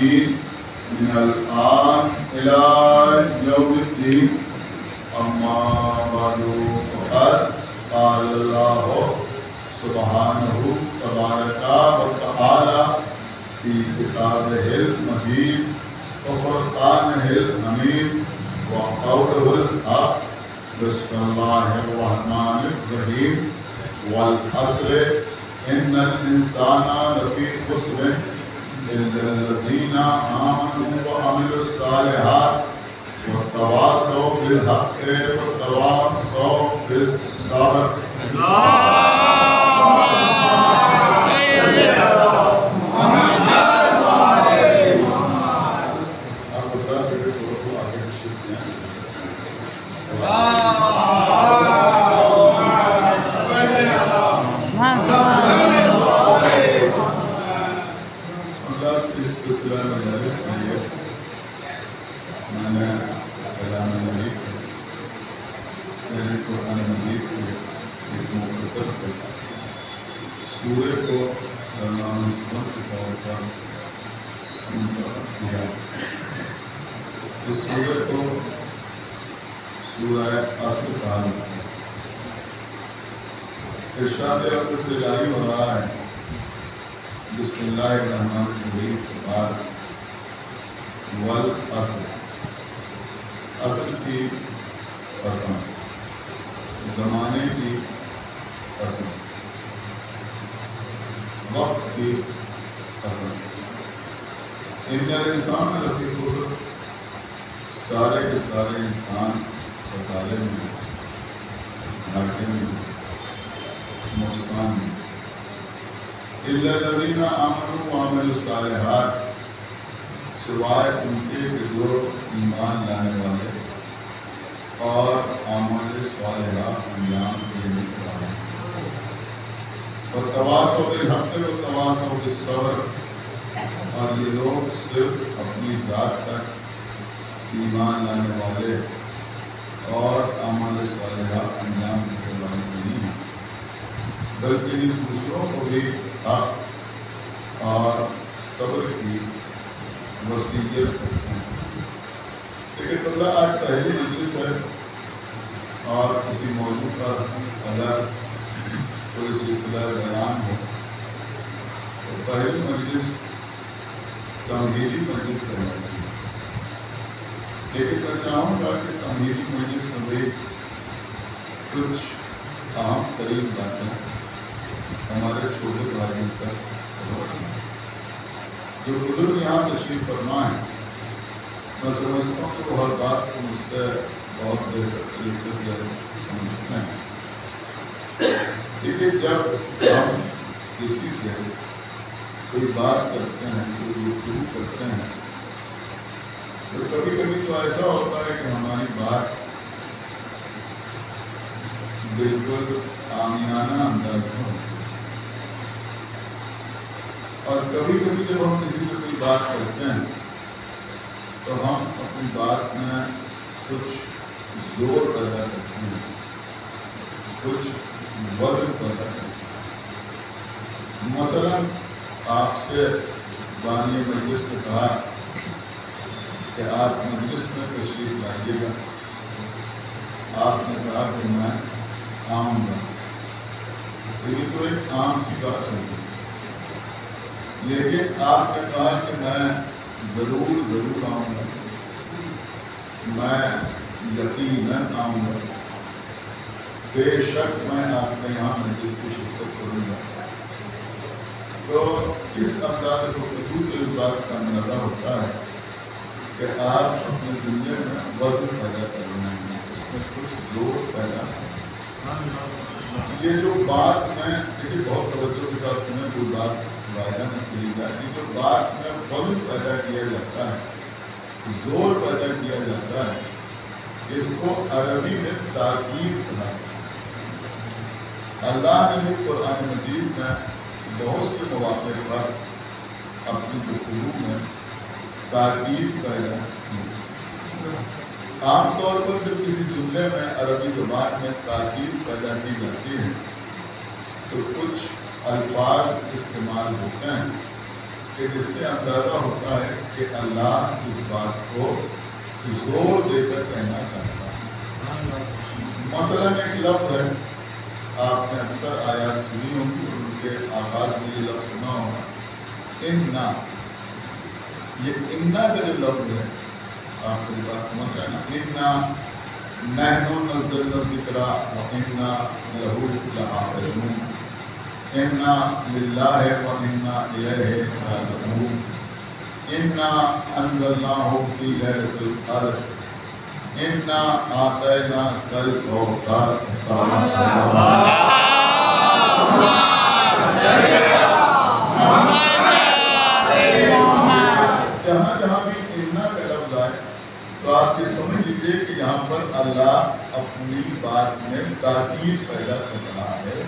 الدين من الآن إلى يوم الدين. أما بعد فقد قال الله سبحانه تبارك وتعالى في كتابه المجيد وفرقانه الحميد وقوله الحق. بسم الله الرحمن الرحيم. والعصر إن الإنسان لفي خسر إلا الذين آمنوا وعملوا الصالحات وتواصوا بالحق وتواصوا بالصبر. سورے کو کے طور پر کیا. اس سورے کو سورہ عصر کہا جاتا ہے. ارشاد اقدس سے جاری ہو رہا ہے بسم اللہ الرحمن الرحیم کے بعد والعصر، عصر کی قسم، زمانے کی قسم، وقت کی قسم. ان الانسان لفی خسر، سارے کے سارے انسان خسارے میں، گھاٹے میں، نقصان میں. الا الذین آمنوا وعملوا الصالحات، سوائے ان کے کہ جو ایمان لانے والے اور اعمال صالحات انجام دینے والے. وتواصوا بالحق وتواصوا بالصبر، اور یہ لوگ صرف اپنی ذات تک ایمان لانے والے اور اعمال صالحات انجام دینے والے نہیں ہیں، بلکہ یہ دوسروں کو بھی حق اور صبر کی وصیت کرتے ہیں. لیکن اللہ آج پہلی مجلس ہے اور کسی موضوع پر اگر کوئی سلسلہ بیان ہو تو پہلی مجلس تمہیدی مجلس کہلاتی ہے. لیکن میں چاہوں گا کہ تمہیدی مجلس میں بھی کچھ اہم ترین باتیں ہمارے چھوٹے بھائیوں تک جو بزرگ یہاں تشریف فرما ہے. میں سمجھتا ہوں کہ وہ ہر بات کو مجھ سے بہت بہتر طریقے سے سمجھتے ہیں. لیکن جب ہم کسی سے کوئی بات کرتے ہیں، کوئی گفتگو کرتے ہیں، تو کبھی کبھی تو ایسا ہوتا ہے کہ ہماری بات بالکل عامیانہ انداز میں ہوتی ہے، اور کبھی کبھی جب ہم کسی سے کوئی بات کرتے ہیں تو ہم اپنی بات میں کچھ زور پیدا کرتے ہیں، کچھ وزن پیدا کرتے ہیں. مثلا آپ سے بانی مجلس نے کہا کہ آپ مجلس میں تشریف لائیے گا. آپ نے کہا کہ میں آؤں گا. یہ تو ایک عام سی بات ہوگی. لیکن آپ نے کہا کہ میں ضرور آؤں گا، میں یقیناً آؤں گا، بے شک میں آپ کے یہاں مجلس کی شرکت کروں گا. تو اس انداز گفتگو سے اس بات کا اندازہ ہوتا ہے کہ آپ اپنے دنیا میں وزن پیدا کر رہے ہیں، اس میں کچھ زور پیدا کرنا. یہ جو بات میں دیکھیے بہت توجہ کے ساتھ سنیں، کوئی بات وعدہ نہ چلی جائے. یہ جو بات میں وزن پیدا کیا جاتا ہے، زور پیدا کیا جاتا ہے، اس کو عربی میں تاکید کہا جاتا ہے. اللہ نے بھی قرآن مجید میں بہت سے مواقع پر اپنی گفتگو میں تاکید پیدا کی. عام طور پر جب کسی جملے میں عربی زبان میں تاکید پیدا کی جاتی ہے تو کچھ الفاظ استعمال ہوتے ہیں کہ جس سے اندازہ ہوتا ہے کہ اللہ اس بات کو زور دے کر کہنا چاہتا ہے۔ مثلا ایک لفظ ہے، آپ نے اکثر آیات سنی ہوگی اور ان کے آغاز میں یہ لفظ سنا ہوگا، اِنَّا۔ یہ اِنَّا کا جو لفظ ہے، آپ کو یہ بات سمجھ رہے ہیں نا، اِنَّا نَحْنُ نَزَّلْنَا الذِّکْرَ وَإِنَّا لَهُ لَحَافِظُونَ، اِنَّا لِلَّهِ وَإِنَّا إِلَيْهِ رَاجِعُونَ، اِنَّا أَنزَلْنَاهُ فِي لَيْلَةِ الْقَدْرِ، اِنَّا أَعْطَيْنَاكَ الْكَوْثَرَ۔ جہاں جہاں بھی اِنَّا کا لفظ آئے تو آپ یہ سمجھ لیجیے کہ یہاں پر اللہ اپنی بات میں تاکید پیدا کر رہا ہے،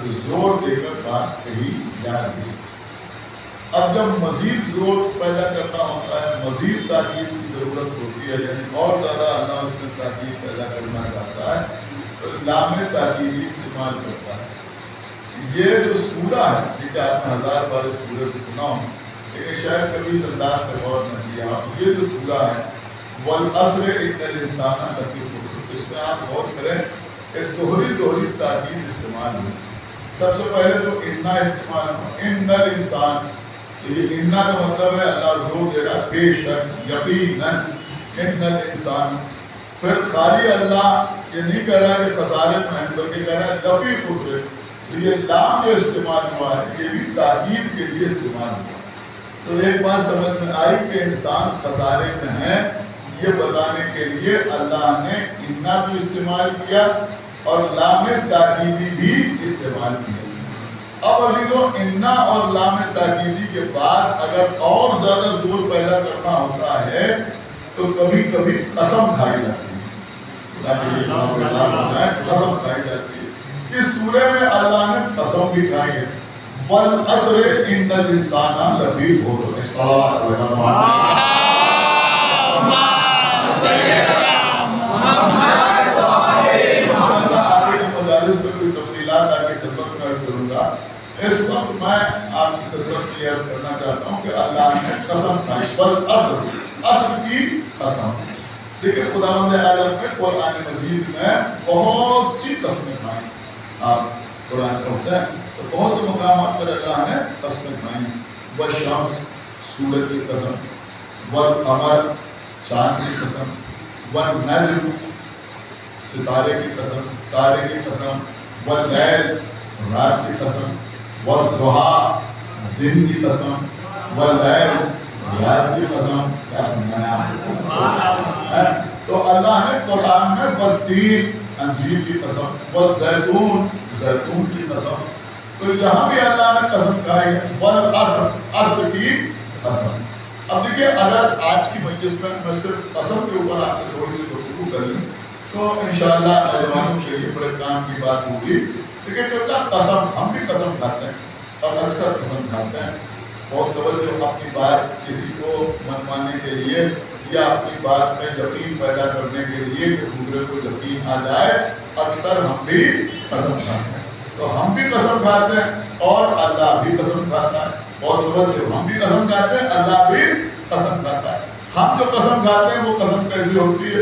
زور دے کر بات کہی جا رہی ہے۔ اب جب مزید زور پیدا کرنا ہوتا ہے، مزید تاکید کی ضرورت ہوتی ہے، یعنی اور زیادہ اللہ اس میں تاکید پیدا کرنا چاہتا ہے تو لام تاکیدی استعمال کرتا ہے۔ یہ جو سورہ ہے، ٹھیک ہے، آپ نے 1000 بار اس سورہ کو سنا ہوں لیکن شاید کبھی اس انداز سے غور نہ کیا ہو۔ یہ جو سورہ ہے والعصر ان الانسان لفی خسر، اس میں آپ غور کریں کہ دوہری تاکید استعمال ہوئی۔ سب سے پہلے تو اِنَّا استعمال ہو، ان الانسان، یہ اِنَّا کا مطلب ہے اللہ زور دے رہا بے شک، یقیناً، ان الانسان۔ پھر خالی اللہ یہ نہیں کہہ رہا کہ خسارے میں ہے بلکہ کہہ رہا ہے لفی خسر۔ تو یہ لام جو استعمال ہوا ہے یہ بھی تاکید کے لیے استعمال ہوا۔ تو ایک بات سمجھ میں آئی کہ انسان خسارے میں ہے، یہ بتانے کے لیے اللہ نے اِنَّا بھی استعمال کیا اور لام تاکیدی بھی استعمال کیا۔ اب عزیزو، اِنَّا اور لام تاکیدی کے بعد اگر اور زیادہ زور پیدا کرنا ہوتا ہے تو کبھی کبھی قسم کھائی جاتی ہے، قسم کھائی جاتی ہے۔ اس سورہ میں اللہ نے قسم بھی کھائی ہے، والعصر ان الانسان لفی خسر۔ اس وقت میں آپ کی خدمت میں عرض کرنا چاہتا ہوں کہ اللہ نے قسم کھائی، والعصر، عصر کی قسم۔ دیکھیں خداوند عالم نے قرآن مجید میں بہت سی قسمیں کھائیں۔ آپ قرآن پڑھتے ہیں تو بہت سے مقامات پر اللہ نے قسمیں کھائیں۔ والشمس، سورج کی قسم، والقمر، چاند کی قسم، والنجم، ستارے کی قسم، تارے کی قسم، واللیل، رات کی قسم، والضحیٰ، دن کی قسم، واللیل، رات کی قسم۔ کیا سمجھایا آپ؟ تو اللہ نے قرآن میں والتین، انجیر کی قسم، والزیتون، زیتون کی قسم۔ تو یہاں بھی اللہ نے قسم کھائی ہے، والعصر، عصر کی قسم۔ اب دیکھیے اگر آج کی مجلس میں صرف قسم کے اوپر آپ سے تھوڑی سی گفتگو کر لوں تو انشاءاللہ نوجوانوں کے لیے بڑے کام کی بات ہوگی۔ لیکن جب قسم، ہم بھی قسم کھاتے ہیں اور اکثر قسم کھاتے ہیں، بہت توجہ اپنی بات کسی کو منوانے کے لیے یا اپنی بات میں یقین پیدا کرنے کے لیے کہ دوسرے کو یقین آ جائے، اکثر ہم بھی قسم کھاتے ہیں۔ تو ہم بھی قسم کھاتے ہیں اور اللہ بھی قسم کھاتا ہے۔ بہت توجہ، ہم بھی قسم کھاتے ہیں، اللہ بھی قسم کھاتا ہے۔ ہم جو قسم کھاتے ہیں وہ قسم کیسی ہوتی ہے؟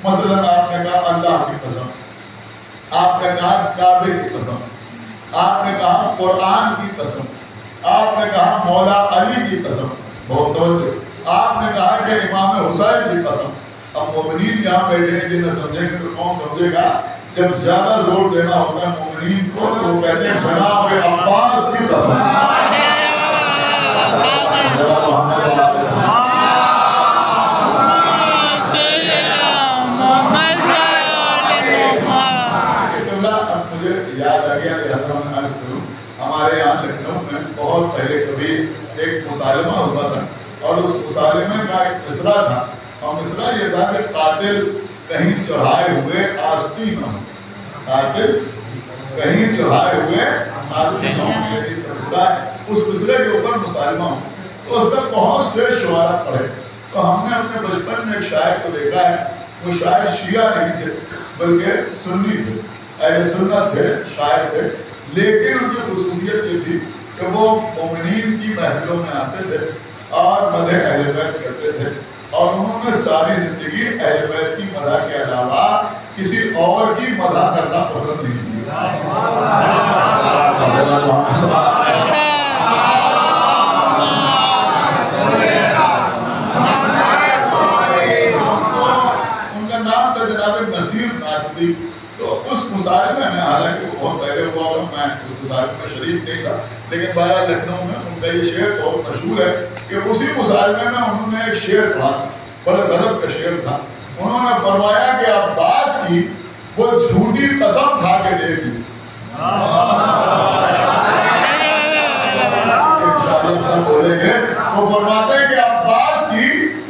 مثلا آپ نے کہا اللہ کی قسم، آپ نے کہا کعبے کی قسم، آپ نے کہا قرآن کی قسم، آپ نے کہا مولا علی کی قسم، بہت توجہ، آپ نے کہا کہ امام حسین کی قسم۔ اب مومنین یہاں بیٹھے ہیں، جنہیں سمجھیں گے تو کون سمجھے گا؟ جب زیادہ زور دینا ہوتا ہے مومنین کو تو وہ کہتے ہیں جناب عباس کی قسم۔ یاد آ گیا کہ حضرت میں عرض کروں، ہمارے یہاں لکھنؤ میں بہت پہلے کبھی ایک مصالحہ ہوا تھا اور اس مصالحے کا ایک مصرع تھا، اور مصرع یہ تھا کہ قاتل کہیں چڑھائے ہوئے آستی نہ ہو، قاتل کہیں چڑھائے ہوئے آستی نہ ہو، اس کا مصرع ہے۔ اس مصرع کے اوپر مصالحہ ہو تو اس پر بہت سے شعراء پڑھے۔ تو ہم نے اپنے بچپن میں ایک شاعر کو دیکھا ہے، وہ شاعر شیعہ نہیں تھے بلکہ سنی تھے، اہل سنت تھے، شاعر تھے، لیکن ان کی خصوصیت یہ تھی کہ وہ مومنین کی محفلوں میں آتے تھے اور مدح اہل بیت کرتے تھے، اور انہوں نے ساری زندگی اہل بیت کی مدح کے علاوہ کسی اور کی مدح کرنا پسند نہیں کی۔ ان کا نام تھا جناب نصیر ناجدی۔ تو اس مصاحبے میں، حالانکہ وہ بہت پہلے ہوا اور میں اس مصاحبے میں شریک نہیں تھا، لیکن بارہ لکھنؤ میں ان کا یہ شعر بہت مشہور ہے کہ اسی مصاحبے میں انہوں نے ایک شعر پڑھا تھا، بڑے غضب کا شعر تھا۔ انہوں نے فرمایا کہ عباس کی وہ جھوٹی قسم کھا کے دیکھ لی۔ انشاءاللہ سب بولیں گے۔ وہ فرماتے ہیں کہ عباس کی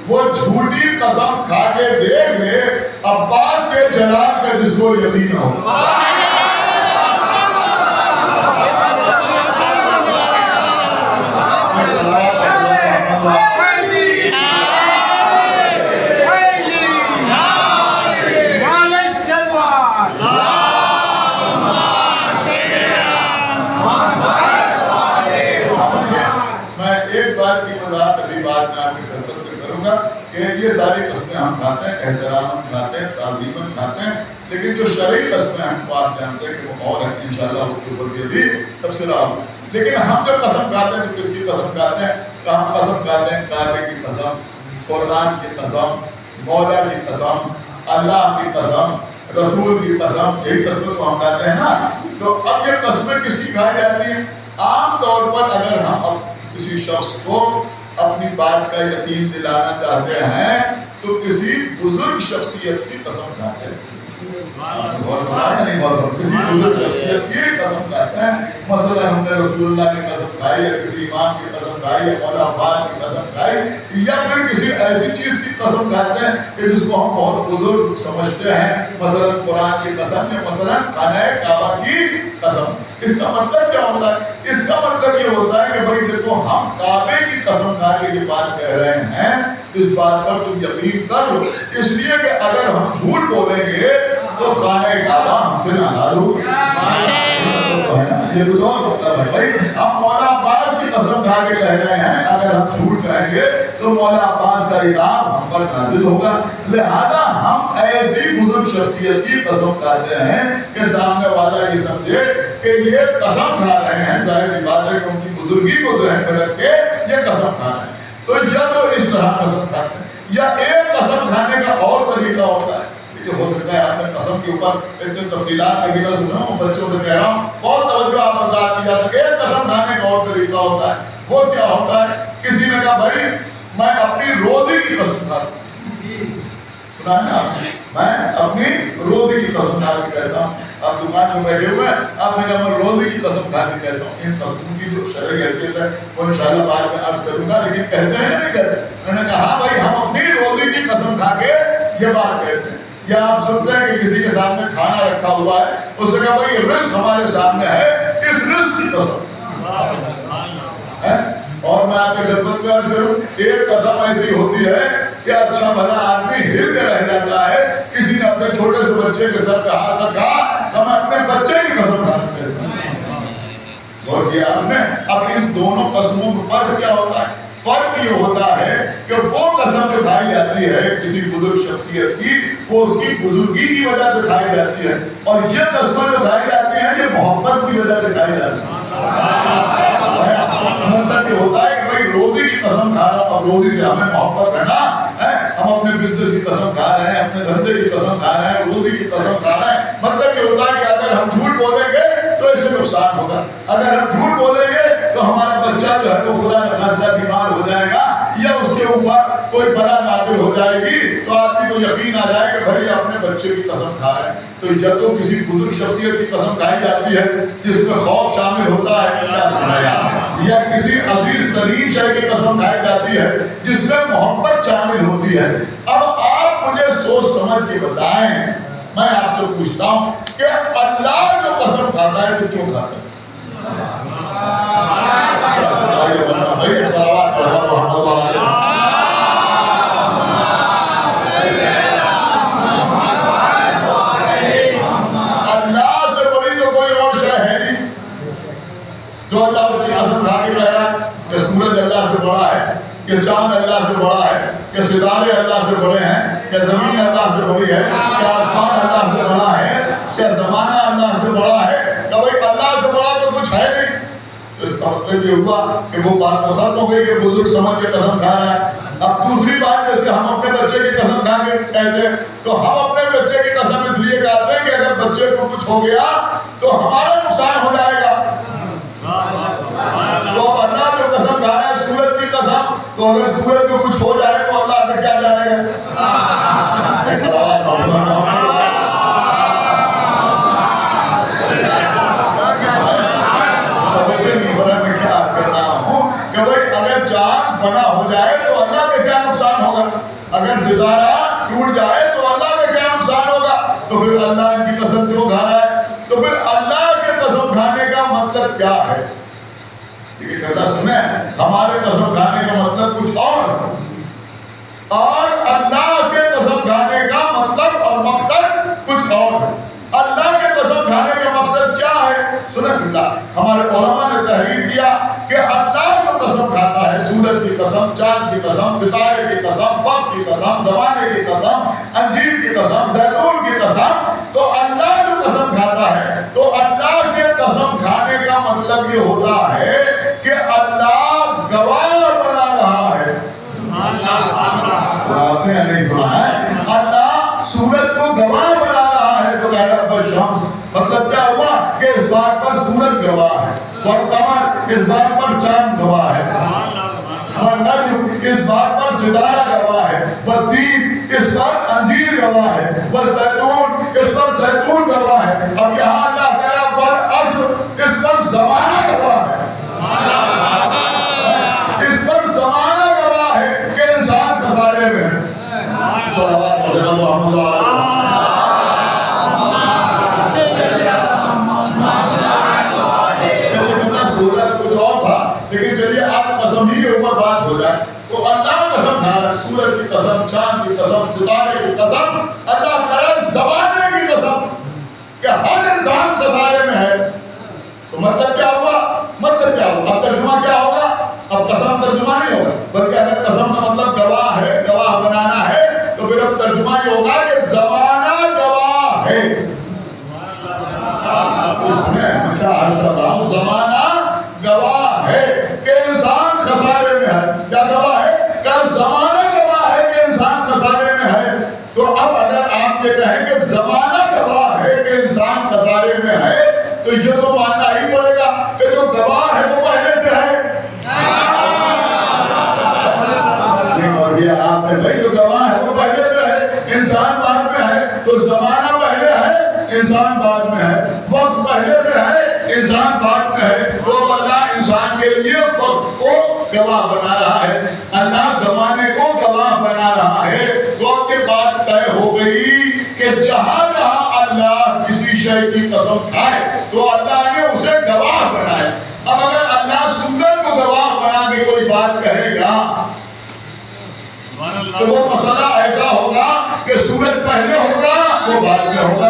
وہ جھوٹی قسم کھا کے دیکھ لے، عباس کے جلال کا جس کو یقین ہو۔ کہ یہ ساری قسمیں ہم کھاتے ہیں، احترام کھاتے ہیں، تعظیماً کھاتے ہیں، لیکن جو شرعی قسمیں ہم بات جانتے ہیں کہ وہ اور ہیں، انشاءاللہ اس کے اوپر بھی تفصیلہ ہوگی۔ لیکن ہم جو قسم کھاتے ہیں تو کس کی قسم کھاتے ہیں؟ کہ ہم قسم کھاتے ہیں کعبے کی قسم، قرآن کی قسم، مولا کی قسم، اللہ کی قسم، رسول کی قسم، یہی قسمیں تو ہم کھاتے ہیں نا۔ تو اب یہ قسمیں کس کی کھائی جاتی ہیں؟ عام طور پر اگر ہم اب کسی شخص کو اپنی بات کا یقین دلانا چاہتے ہیں تو کسی بزرگ شخصیت کی قسم کھاتے ہیں۔ کسی بزرگ شخصیت کی قسم کھاتے ہیں۔ مثلا ہم نے رسول اللہ کی قسم کھائی، یا کسی امام کی قسم کھائی، یا مولا عباس کی قسم کھائی، یا پھر کسی ایسی چیز کی قسم کھاتے ہیں کہ جس کو ہم بہت بزرگ سمجھتے ہیں، مثلا قرآن کی قسم، یا مثلا خانہ کعبہ کی قسم۔ اس کا مطلب کیا ہوتا ہے؟ اس کا مطلب یہ ہوتا ہے کہ بھائی دیکھو، ہم کعبے کی قسم کھا کے یہ بات کہہ رہے ہیں، اس بات پر تم یقین کر لو، اس لیے کہ اگر ہم جھوٹ بولیں گے تو خانہ کعبہ ہم سے ناراض ہوگا۔ یہ کچھ اور مطلب ہے بھائی، ہم مولا عباس کی قسم کھا کے کہہ رہے ہیں، اگر ہم جھوٹ کہیں گے تو مولا عباس کا عذاب ہم پر نازل ہوگا۔ لہذا ہم ایسی بزرگ شخصیت کی قسم کھاتے ہیں کہ سامنے والا یہ سمجھے کہ یہ قسم کھا رہے ہیں، ظاہر سی بات ہے کہ ان کی بزرگی کو ذہن میں رکھ کے یہ قسم کھا رہے ہیں۔ تو یا تو اس طرح قسم کھاتے ہیں، یا ایک قسم کھانے کا اور طریقہ ہوتا ہے۔ ہو سکتا ہے آپ نے قسم کے اوپر اتنے تفصیلات کبھی نہ سنا ہوں، بچوں سے کہہ رہا ہوں، بہت توجہ آپ بات کی جاتی ہے۔ ایک قسم کھانے کا اور طریقہ ہوتا ہے، وہ کیا ہوتا ہے؟ کسی نے کہا بھائی میں اپنی روزی کی قسم کھاتا ہوں، سنا ہے آپ، میں اپنی روزی کی قسم کھا کے کہتا ہوں۔ آپ دکان میں بیٹھے ہوئے ہیں، آپ نے کہا میں روزی کی قسم کھا کے کہتا ہوں۔ ان قسموں کی جو شرعی حیثیت ہے وہ انشاءاللہ بعد میں عرض کروں گا، لیکن کہتے ہیں یا نہیں کہتے؟ انہوں نے کہا بھائی ہم اپنی روزی کی قسم کھا کے یہ بات کہتے ہیں۔ یا آپ سنتے ہیں کہ کسی کے سامنے کھانا رکھا ہوا ہے، اس نے کہا بھائی یہ رزق ہمارے سامنے ہے، اس رزق کی قسم۔ اور میں آپ کی خدمت میں عرض کروں، ایک قسم ایسی ہوتی ہے کہ اچھا بھلا آدمی ہل کے رہ جاتا ہے۔ کسی نے اپنے چھوٹے سے بچے کے سر پہ ہاتھ رکھا تو میں اپنے بچے کی قسم کھا کے کہتا ہوں۔ غور کیا آپ نے؟ اب ان دونوں قسموں میں فرق کیا ہوتا ہے؟ فرق یہ ہوتا ہے کہ وہ قسم جو کھائی جاتی ہے کسی بزرگ شخصیت کی، وہ اس کی بزرگی کی وجہ سے کھائی جاتی ہے، اور یہ قسمیں جو کھائی جاتی ہیں یہ محبت کی وجہ سے کھائی جاتی ہیں۔ مطلب یہ ہوتا ہے کہ بھائی روزی کی قسم کھا رہا ہوں، اب روزی سے ہمیں محبت ہے نا، ہم اپنے بزنس کی قسم کھا رہے ہیں، اپنے دھندے کی قسم کھا رہے ہیں، روزی کی قسم کھا رہے ہیں۔ مطلب یہ ہوتا ہے کہ اگر ہم جھوٹ بولیں گے تو اسے نقصان ہوگا، اگر ہم جھوٹ بولیں گے تو ہمارا بچہ جو ہے وہ خدا نخواستہ بیمار ہو جائے گا، یا اس کے اوپر کوئی بلا نازل ہو جائے گی، تو آدمی کو یقین آ جائے کہ بھائی اپنے بچے کی قسم کھا رہے ہیں۔ تو یا تو کسی بزرگ شخصیت کی قسم کھائی جاتی ہے جس میں خوف شامل ہوتا ہے، کیا سنایا، یا کسی عزیز ترین شے کی قسم کھائی جاتی ہے جس میں محبت شامل ہوتی ہے۔ اب آپ مجھے سوچ سمجھ کے بتائیں، میں آپ سے پوچھتا ہوں کہ اللہ جو قسم کھاتا ہے تو کیوں کھاتا ہے؟ اللہ سے بڑی تو کوئی اور شے ہے نہیں جو اللہ اس کی قسم کھا کے کہہ رہا ہے کہ سورج اللہ سے بڑا ہے، کہ چاند اللہ سے بڑا ہے، کہ ستارے اللہ سے بڑے ہیں، کہ زمین اللہ سے بڑی ہے، کہ آسمان اللہ سے بڑا ہے، کہ زمانہ اللہ سے بڑا ہے، کہ بھائی اللہ سے بڑا تو کچھ ہے نہیں. تو اس کا مطلب یہ ہوا کہ وہ بات تو ختم ہو گئی کہ بزرگ سمجھ کے قسم کھا رہا ہے. اب دوسری بات جیسے ہم اپنے بچے کی قسم کھا کے کہتے ہیں، تو ہم اپنے بچے کی قسم اس لیے کہتے ہیں کہ اگر بچے کو کچھ ہو گیا تو ہمارا نقصان ہو جائے گا. تو اب اللہ جو قسم کھا رہا ہے سورج کی قسم، تو اگر سورج کو کچھ ہو جائے تو اللہ پہ کیا جائے گا؟ کہ بھائی اگر چاند فنا ہو جائے تو اللہ کا کیا نقصان ہوگا، اگر ستارہ ٹوٹ جائے تو اللہ کا کیا نقصان ہوگا. تو پھر اللہ ان کی قسم کیوں کھا رہا ہے؟ تو پھر اللہ کے قسم کھانے کا مطلب کیا ہے؟ سنیں، ہمارے قسم کھانے کا مطلب کچھ اور اللہ کے قسم کھانے کا مطلب اور مقصد کچھ اور ہے. اللہ کے قسم کھانے کا مقصد کیا ہے؟ سنیں اللہ، ہمارے علماء نے تحریر کیا کہ اللہ جو قسم کھاتا ہے، سورج کی قسم، چاند کی قسم، ستارے کی قسم، وقت کی قسم، زمانے کی قسم، انجیر کی قسم، زیتون کی قسم، تو اللہ جو قسم کھاتا ہے تو اللہ کے قسم کھانے کا مطلب یہ ہوتا ہے کہ اللہ گواہ بنا رہا ہے. آپ نے نہیں سنا ہے؟ اللہ سورج کو گواہ بنا رہا ہے. تو کہہ رہا پر شمس، مطلب کیا ہوا کہ اس بات پر سورج گواہ ہے، اور قمر اس بات پر چاند گواہ ہے، اور نجم اس بات پر ستارہ گواہ ہے، والتین اس پر انجیر گواہ ہے، والزیتون اس پر زیتون گواہ ہے. اب یہاں اللہ کہہ رہا پر عصر اس پر زمانہ گواہ ہے، اس پر زمانہ گواہ ہے کہ انسان خسارے میں ہے. صلوات محمد لیکن چلیے آپ قسم ہی کے اوپر بات ہو جائے تو اللہ قسم کھا رہا ہے، سورج کی قسم، چاند کی قسم، ستارے کی قسم، اللہ کرے زمانے کی قسم کہ ہر انسان خسارے میں ہے. تو مطلب کیا ہوا؟ مطلب کیا ہوگا؟ اب ترجمہ کیا ہوگا؟ اب قسم ترجمہ نہیں ہوگا، بلکہ اگر قسم کا مطلب گواہ ہے، گواہ بنانا ہے، تو پھر اب ترجمہ یہ ہوگا کہ زمانہ گواہ ہے. زمانہ گواہ ہے کہ انسان خسارے میں ہے. کیا گواہ ہے؟ کہ زمانہ گواہ ہے کہ انسان خسارے میں ہے. تو اب اگر آپ یہ کہیں کہ زمانہ گواہ ہے کہ انسان خسارے میں ہے، تو یہ تو ماننا ہی پڑے گا کہ جو گواہ ہے وہ پہلے سے ہے. اور یہ آپ نے بھائی جو گواہ ہے وہ پہلے سے ہے، انسان بعد میں ہے. تو زمانہ پہلے ہے، انسان بعد میں ہے. وقت پہلے سے ہے، انسان بعد میں ہے. تو اللہ انسان کے لیے وقت کو گواہ بنا رہا ہے، اللہ زمانے کو گواہ بنا رہا ہے. وقت کے بعد طے ہو گئی کہ جہاں جہاں اللہ کسی شے کی قسم کھائے تو اللہ نے اسے گواہ بنائے. اب اگر اللہ سورج کو گواہ بنا کے کوئی بات کہے گا تو وہ مسئلہ ایسا ہوگا کہ سورج پہلے ہوگا وہ بعد میں ہوگا.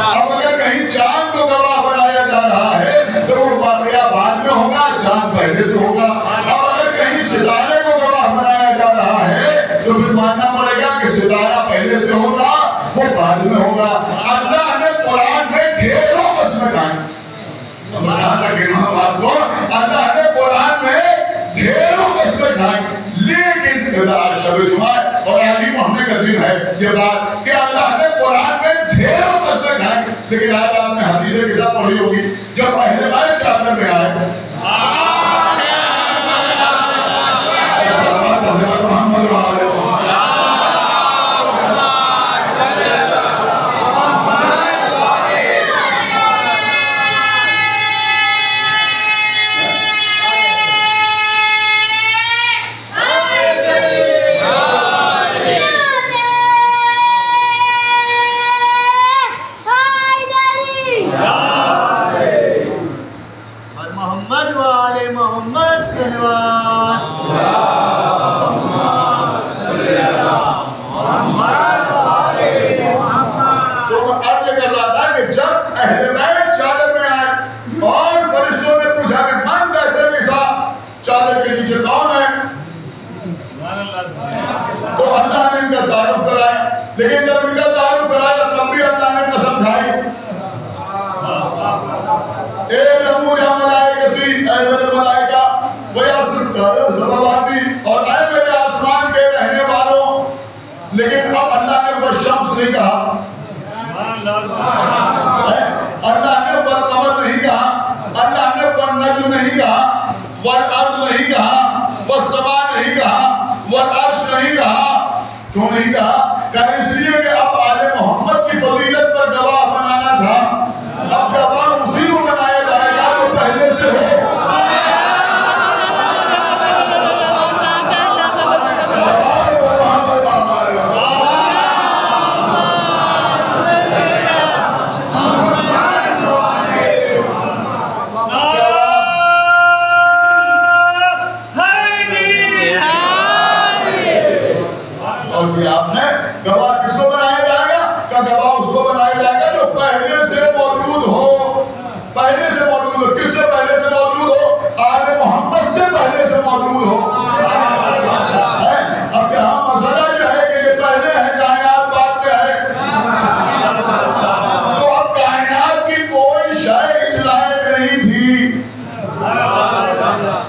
اب اگر کہیں چاند کو گواہ بنایا جا رہا ہے تو وہ واقعہ بعد میں ہوگا، چاند پہلے سے ہوگا. اب اگر کہیں ستارے کو گواہ بنایا جا رہا ہے تو پھر ماننا پڑے گا کہ ستارہ پہلے سے ہوگا وہ بعد میں ہوگا. اللہ نے قرآن میں ڈھیروں قسمیں کھائیں. اللہ نے قرآن میں ڈھیروں قسمیں کھائیں، لیکن شب جمعہ اور علی محمد کا دن ہے یہ بات کہ اللہ نے قرآن میں ڈھیروں قسمیں کھائیں. لیکن آج آپ نے حدیث قصہ پڑھی ہوگی جب پہلے بار چادر میں آئے تو اللہ نے ان کا تعارف کرایا، لیکن جب ان کا تعارف کرایا تب بھی اللہ نے قسم کھائی، اے لمو یا ملائکتی، اے میرے ملائکہ، ویا سماواتی، اور اے میرے آسمان کے رہنے والوں. لیکن اب اللہ نے وہ شمس نہیں کہا، اللہ نے وہ قمر نہیں کہا، اللہ نے وہ نجم نہیں کہا، والارض نہیں کہا، والسماء نہیں کہا، والعرش نہیں کہا. کیوں نہیں کہا؟ کہ اس لیے کہ اب آل محمد کی فضیلت پر گواہ بنانا تھا. اب گواہ اسی کو بنایا جائے گا جو پہلے سے ہو. آپ نے گواہ کس کو بنایا جائے گا؟ کہ گواہ اس کو بنایا جائے گا جو پہلے سے موجود ہو. پہلے سے موجود ہو. کس سے پہلے سے موجود ہو؟ آل محمد سے پہلے سے موجود ہو. اب یہاں مسئلہ یہ ہے کہ یہ پہلے ہے، کائنات بعد میں ہے. تو اب کائنات کی کوئی شے اس لائق نہیں تھی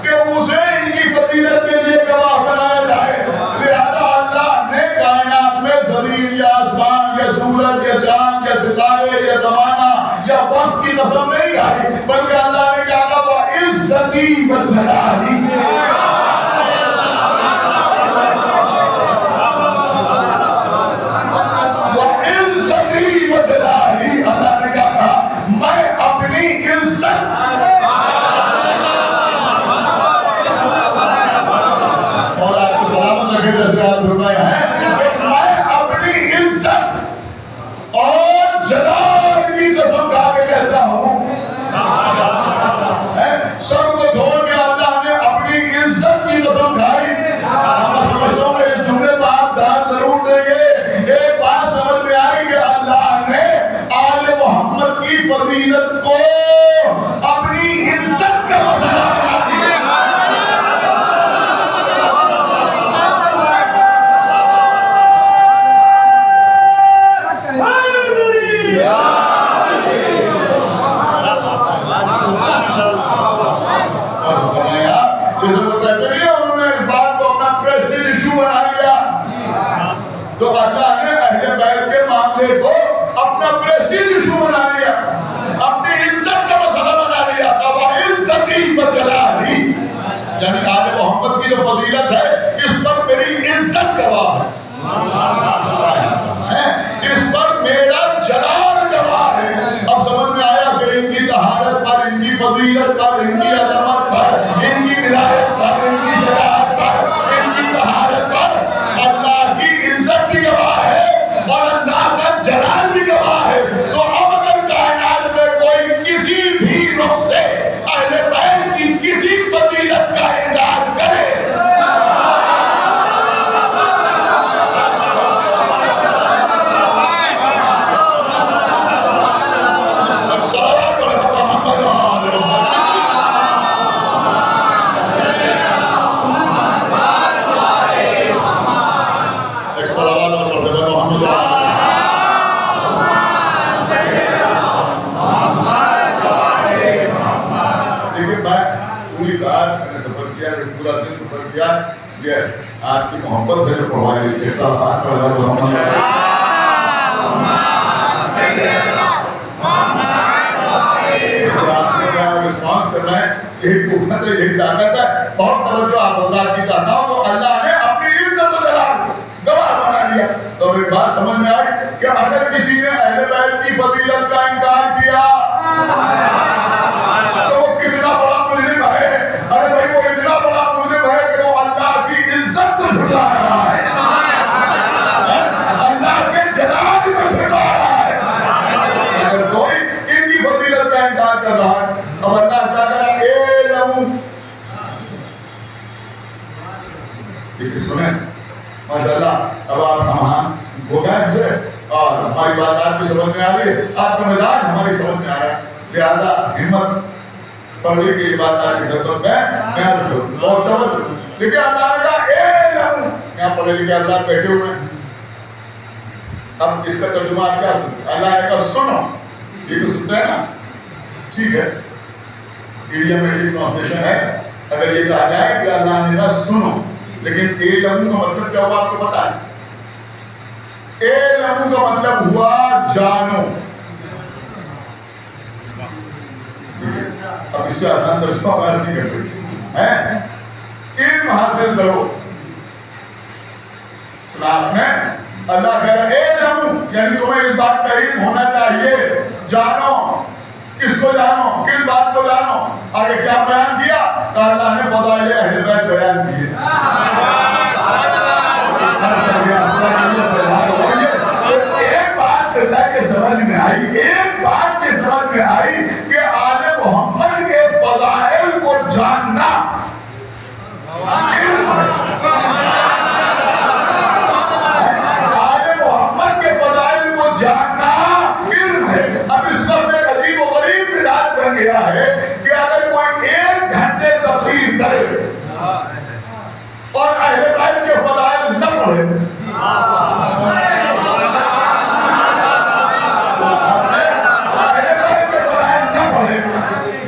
کہ اسے ان کی فضیلت کے لیے گواہ بنایا جائے. یا آسمان یا سورج یا چاند یا ستارے یا زمانہ یا وقت کی قسم نہیں کھائی، بلکہ اللہ نے کہا وہ عزتی و جلالی. وہ عزتی و جلالی، اللہ نے کہا میں اپنی عزت اور آپ کو سلامت رکھے جیسے آپ فرمایا ہے جلال کی قسم کھا کے کہتا ہوں، سب کو چھوڑ کے اللہ نے اپنی عزت کی قسم کھائی. میں سمجھتا ہوں کہ اس جملے پر آپ دھیان ضرور دیں گے. ایک بات سمجھ میں آئی کہ اللہ نے آل محمد کی فضیلت کو اپنی عزت کا مسئلہ بنا دیا. تو اللہ نے اہل بیت کے معاملے کو اپنا پریسٹیج ایشو بنا لیا، اپنی عزت کا مسئلہ بنا لیا. اب عزتی و جلالی، یعنی آل محمد کی جو فضیلت ہے اس پر میری عزت گواہ ہے، اس پر میرا جلال گواہ ہے. اب سمجھ میں آیا کہ ان کی طہارت پر، ان کی فضیلت پر، ان کی عظمت پر، ان کی ولایت پر، ان کی شجاعت پر، ان کی طہارت پر اللہ کی عزت بھی گواہ ہے اور اللہ کا جلال بھی گواہ ہے. تو اب اگر کائنات میں کوئی کسی بھی رخ سے اہل بیت کی کسی فضیلت کا انکار کرے، آپ کی محبت ہے جو پڑھائی کے ساتھ آپ کا رسپانس کرنا ہے. یہی قوت ہے، یہی طاقت ہے. بہت توجہ آپ حضرات کی چاہتا ہوں. تو اللہ نے اپنی عزت و جلال گواہ بنا لیا. تو ایک بات سمجھ میں آئی کہ اگر کسی نے اہل بیت کی فضیلت کا انکار کیا تو وہ کتنا بڑا مجرم ہے. ارے بھائی وہ اتنا بڑا مجرم ہے کہ وہ اللہ کی عزت کو جھٹلا رہا ہے، اللہ کے جلال کو جھٹلا رہا ہے. اگر کوئی ان کی فضیلت کا انکار کر رہا ہے، اب اللہ کیا کہا؟ اے لمو، سنیں ماشاءاللہ. اب آپ ہاں ہو گئے سے اور ہماری بات آپ کی سمجھ میں آ رہی ہے، آپ کا مزاج ہماری سمجھ میں آ رہا ہے. لہذا ہمت پڑھنے کی بات آپ کی خدمت میں عرض کروں اور توجہ. دیکھیں اللہ نے کہا اے لمو، علی کے حضرات بیٹھے ہوئے ہیں. اب اس کا ترجمہ آپ کیا سنتے ہیں؟ اللہ نے کہا سنو. یہ تو سنتے ہیں نا, ٹھیک ہے, ایڈیومیٹک ٹرانسلیشن ہے. اگر یہ کہا جائے کہ اللہ نے کہا سنو, لیکن اعلموا کا مطلب کیا ہوا آپ کو پتا ہے؟ اعلموا کا مطلب ہوا جانو. اب اس سے آسان ترجمہ بات نہیں کرتے ہیں, علم حاصل کرو. سلام میں اللہ کہہ رہا ہے اعلموا, یعنی تمہیں اس بات کا علم ہونا چاہیے. جانو. کس کو جانو؟ کس بات کو جانو؟ آگے کیا بیان کیا؟ کہ اللہ نے فضائل اہل بیت بیان کیے. ایک بات اللہ کے سمجھ میں آئی, ایک بات کے سمجھ میں آئی کہ آل محمد کے فضائل کو جاننا علم ہے. آل محمد کے فضائل کو جاننا علم ہے. اب اس کا میں عجیب و غریب مزاج بن گیا ہے کہ اگر کوئی 1 گھنٹے تقریر کرے اور اہل بیت کے فضائل نہ پڑھے,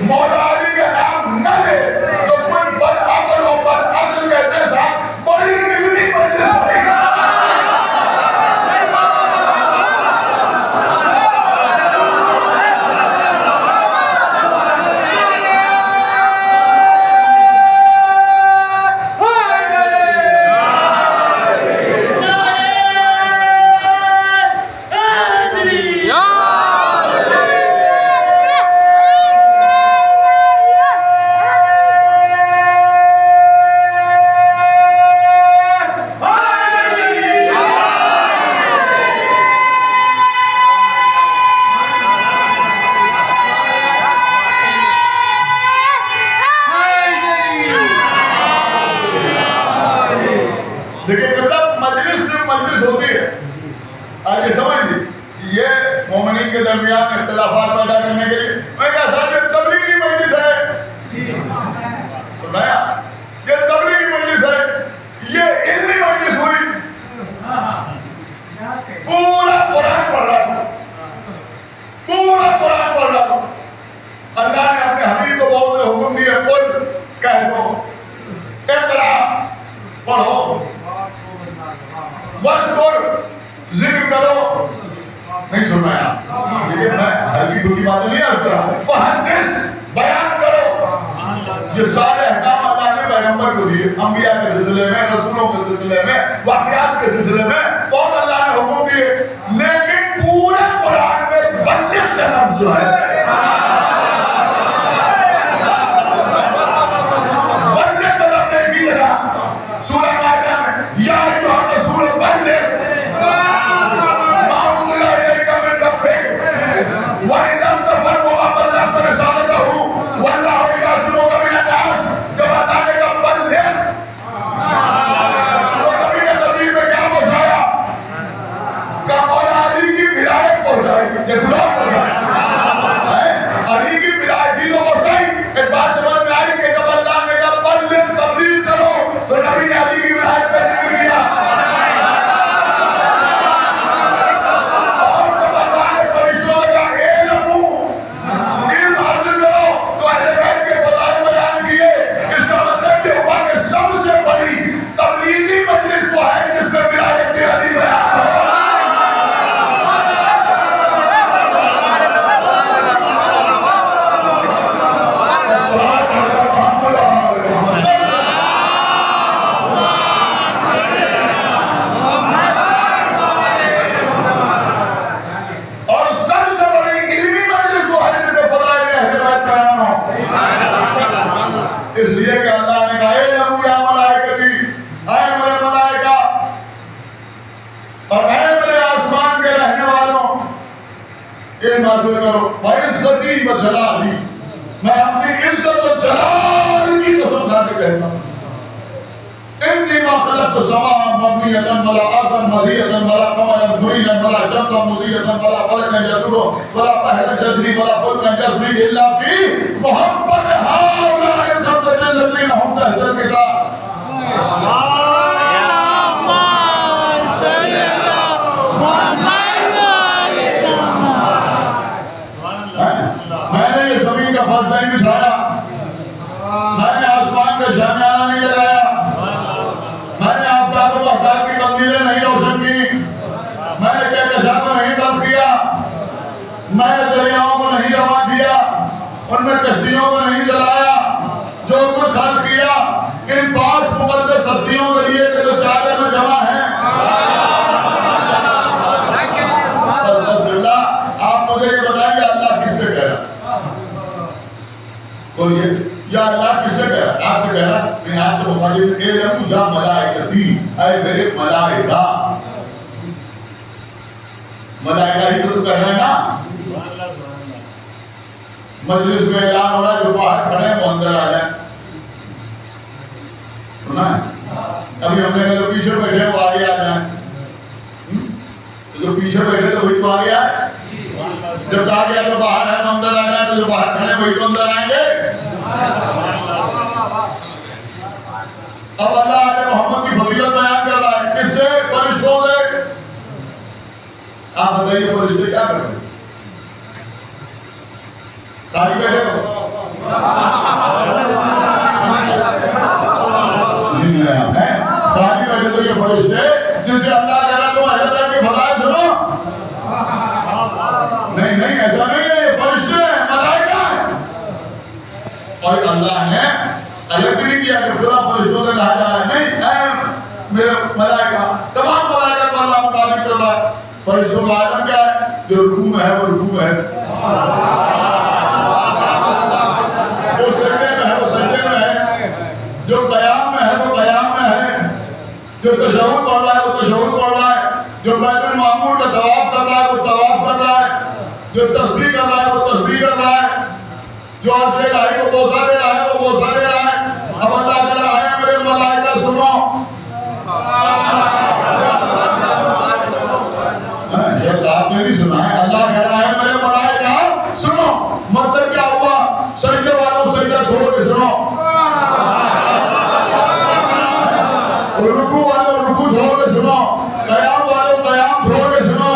مولا علی کا نام نہ لے, تو کوئی بدعقل و بداصل کے جیسا بڑی علمی مجلس ہوگی. درمیان اختلافات پیدا کرنے کے لیے میں کہا صاحب یہ تبلیغی مجلس ہے. سنایا, یہ تبلیغی مجلس ہے, یہ علمی مجلس ہوئی. پورا قرآن پڑھ رہا ہوں, پورا قرآن پڑھ رہا ہوں. اللہ نے اپنے حبیب کو بہت سے حکم دیے, قل کہہ دو, اقرا پڑھو, وذکر ذکر کرو. نہیں سننا ہے آپ, لیکن میں ہلکی پھلکی باتیں نہیں عرض کر رہا ہوں. فحدث بیان کرو. یہ سارے احکام اللہ نے پیغمبر کو دیے, انبیاء کے سلسلے میں, رسولوں کے سلسلے میں, واقعات کے سلسلے میں بہت اللہ نے حکم دیے. لیکن پورے قرآن میں بلغ کا لفظ جو ہے, بلغ کا لفظ نہیں لگا. سورہ مائدہ میں یا ایھا الرسول بلغ وَإِنْ لَمْ تَفْعَلْ وَمَا بَلَّغْتَ رِسَالَتَهُ وَاللَّهُ يَعْصِمُكَ مِنَ النَّاسِ. جب اللہ نے کہا بلغ, تو نبی نے تبلیغ میں کیا پہنچایا؟ کہ مولا علی کی ولایت پہنچائی. یہ کچھ اور پہنچایا, علی کی ولایت ہی تو پہنچائی. ایک بات سمجھ میں آئی کہ جب اللہ نے کہا بلغ, تبلیغ کرو, تو نبی نے علی کی ولایت کا ذکر کیا. اس لیے کہ اللہ نے کہا اے ابو یا ملائکتی, اے میرے ملائکہ اور اے میرے آسمان کے رہنے والوں, علم حاصل کرو. وعزتی و جلالی, میں اپنی عزت و جلال کی قسم کھا کے کہتا ہوں, انی ما خلقت السماء مبنیۃ ولا ارضا مدیۃ ولا قمرا منیرا ولا شمسا مضیۃ ولا فلکا یدور ولا بحرا یجری ولا فلکا یجری الا فی محبت هؤلاء الذين هم تحت الكتاب. کشتیوں کو نہیں چلایا، جو کچھ خرچ کیا ان 5 مقدس ہستیوں کے لیے کہ جو چادر میں جمع ہیں۔ بس اللہ آپ مجھے یہ بتائیے اللہ کس سے کہہ رہا؟ بولیے یا اللہ کس سے کہہ رہا؟ آپ سے کہہ رہا؟ میں آپ سے مخاطب اے لمو یا ملائکتی، اے میرے ملائکہ۔ ملائکہ ہی تو کہہ رہے ہیں نا۔ مجلس میں اعلان ہو رہا ہے جو باہر کھڑے ہیں وہ اندر آ جائیں، سنا ہے؟ ابھی ہم نے کہا جو پیچھے بیٹھے ہیں وہ آگے آ جائیں، جو پیچھے بیٹھے تو وہی تو آگے آئے، جب کہا گیا جو باہر ہے وہ اندر آ جائیں تو جو باہر کھڑے ہیں وہی تو اندر آئیں گے۔ اب اللہ آل محمد کی فضیلت بیان کر رہا ہے، کس سے؟ فرشتوں سے۔ آپ بتائیے فرشتے کیا کر رہے ہیں؟ ساری بیٹھے ہو ساری بیٹھے تو یہ فرشتے جن سے اللہ کہہ رہا تم اہل بیت کی فضائل سنو۔ نہیں نہیں ایسا نہیں ہے، یہ فرشتے ہیں، ملائکہ ہیں۔ اور اللہ نے الگ بھی نہیں کیا کہ فلاں فرشتوں سے کہا جا رہا ہے، نہیں اے میرے ملائکہ، تمام ملائکہ کو اللہ مخاطب کر رہا ہے۔ فرشتوں کا عالم کیا ہے؟ جو رکوع میں ہے وہ رکوع میں ہے، جو سجدے میں ہے وہ سجدے میں ہے، جو قیام میں ہے وہ قیام میں ہے، جو تشہد پڑھ رہا ہے وہ تشہد پڑھ رہا ہے، جو بیت المعمور کا طواف کر رہا ہے وہ طواف کر رہا ہے، جو تسبیح کر رہا ہے وہ تسبیح کر رہا ہے، جو عرش الہی کو بوسہ دے رہا ہے وہ بوسہ دے رہا ہے۔ اب اللہ کہہ رہا ہے میرے ملائکہ سنو۔ آپ نے نہیں سنا ہے، اللہ کہہ رہا ہے میرے ملائکہ سنو۔ مطلب کیا ہوا؟ سجدے والوں سجدہ چھوڑ کے سنو، رکوع والوں رکوع چھوڑ کے سنو، قیام والوں قیام چھوڑ کے سنو،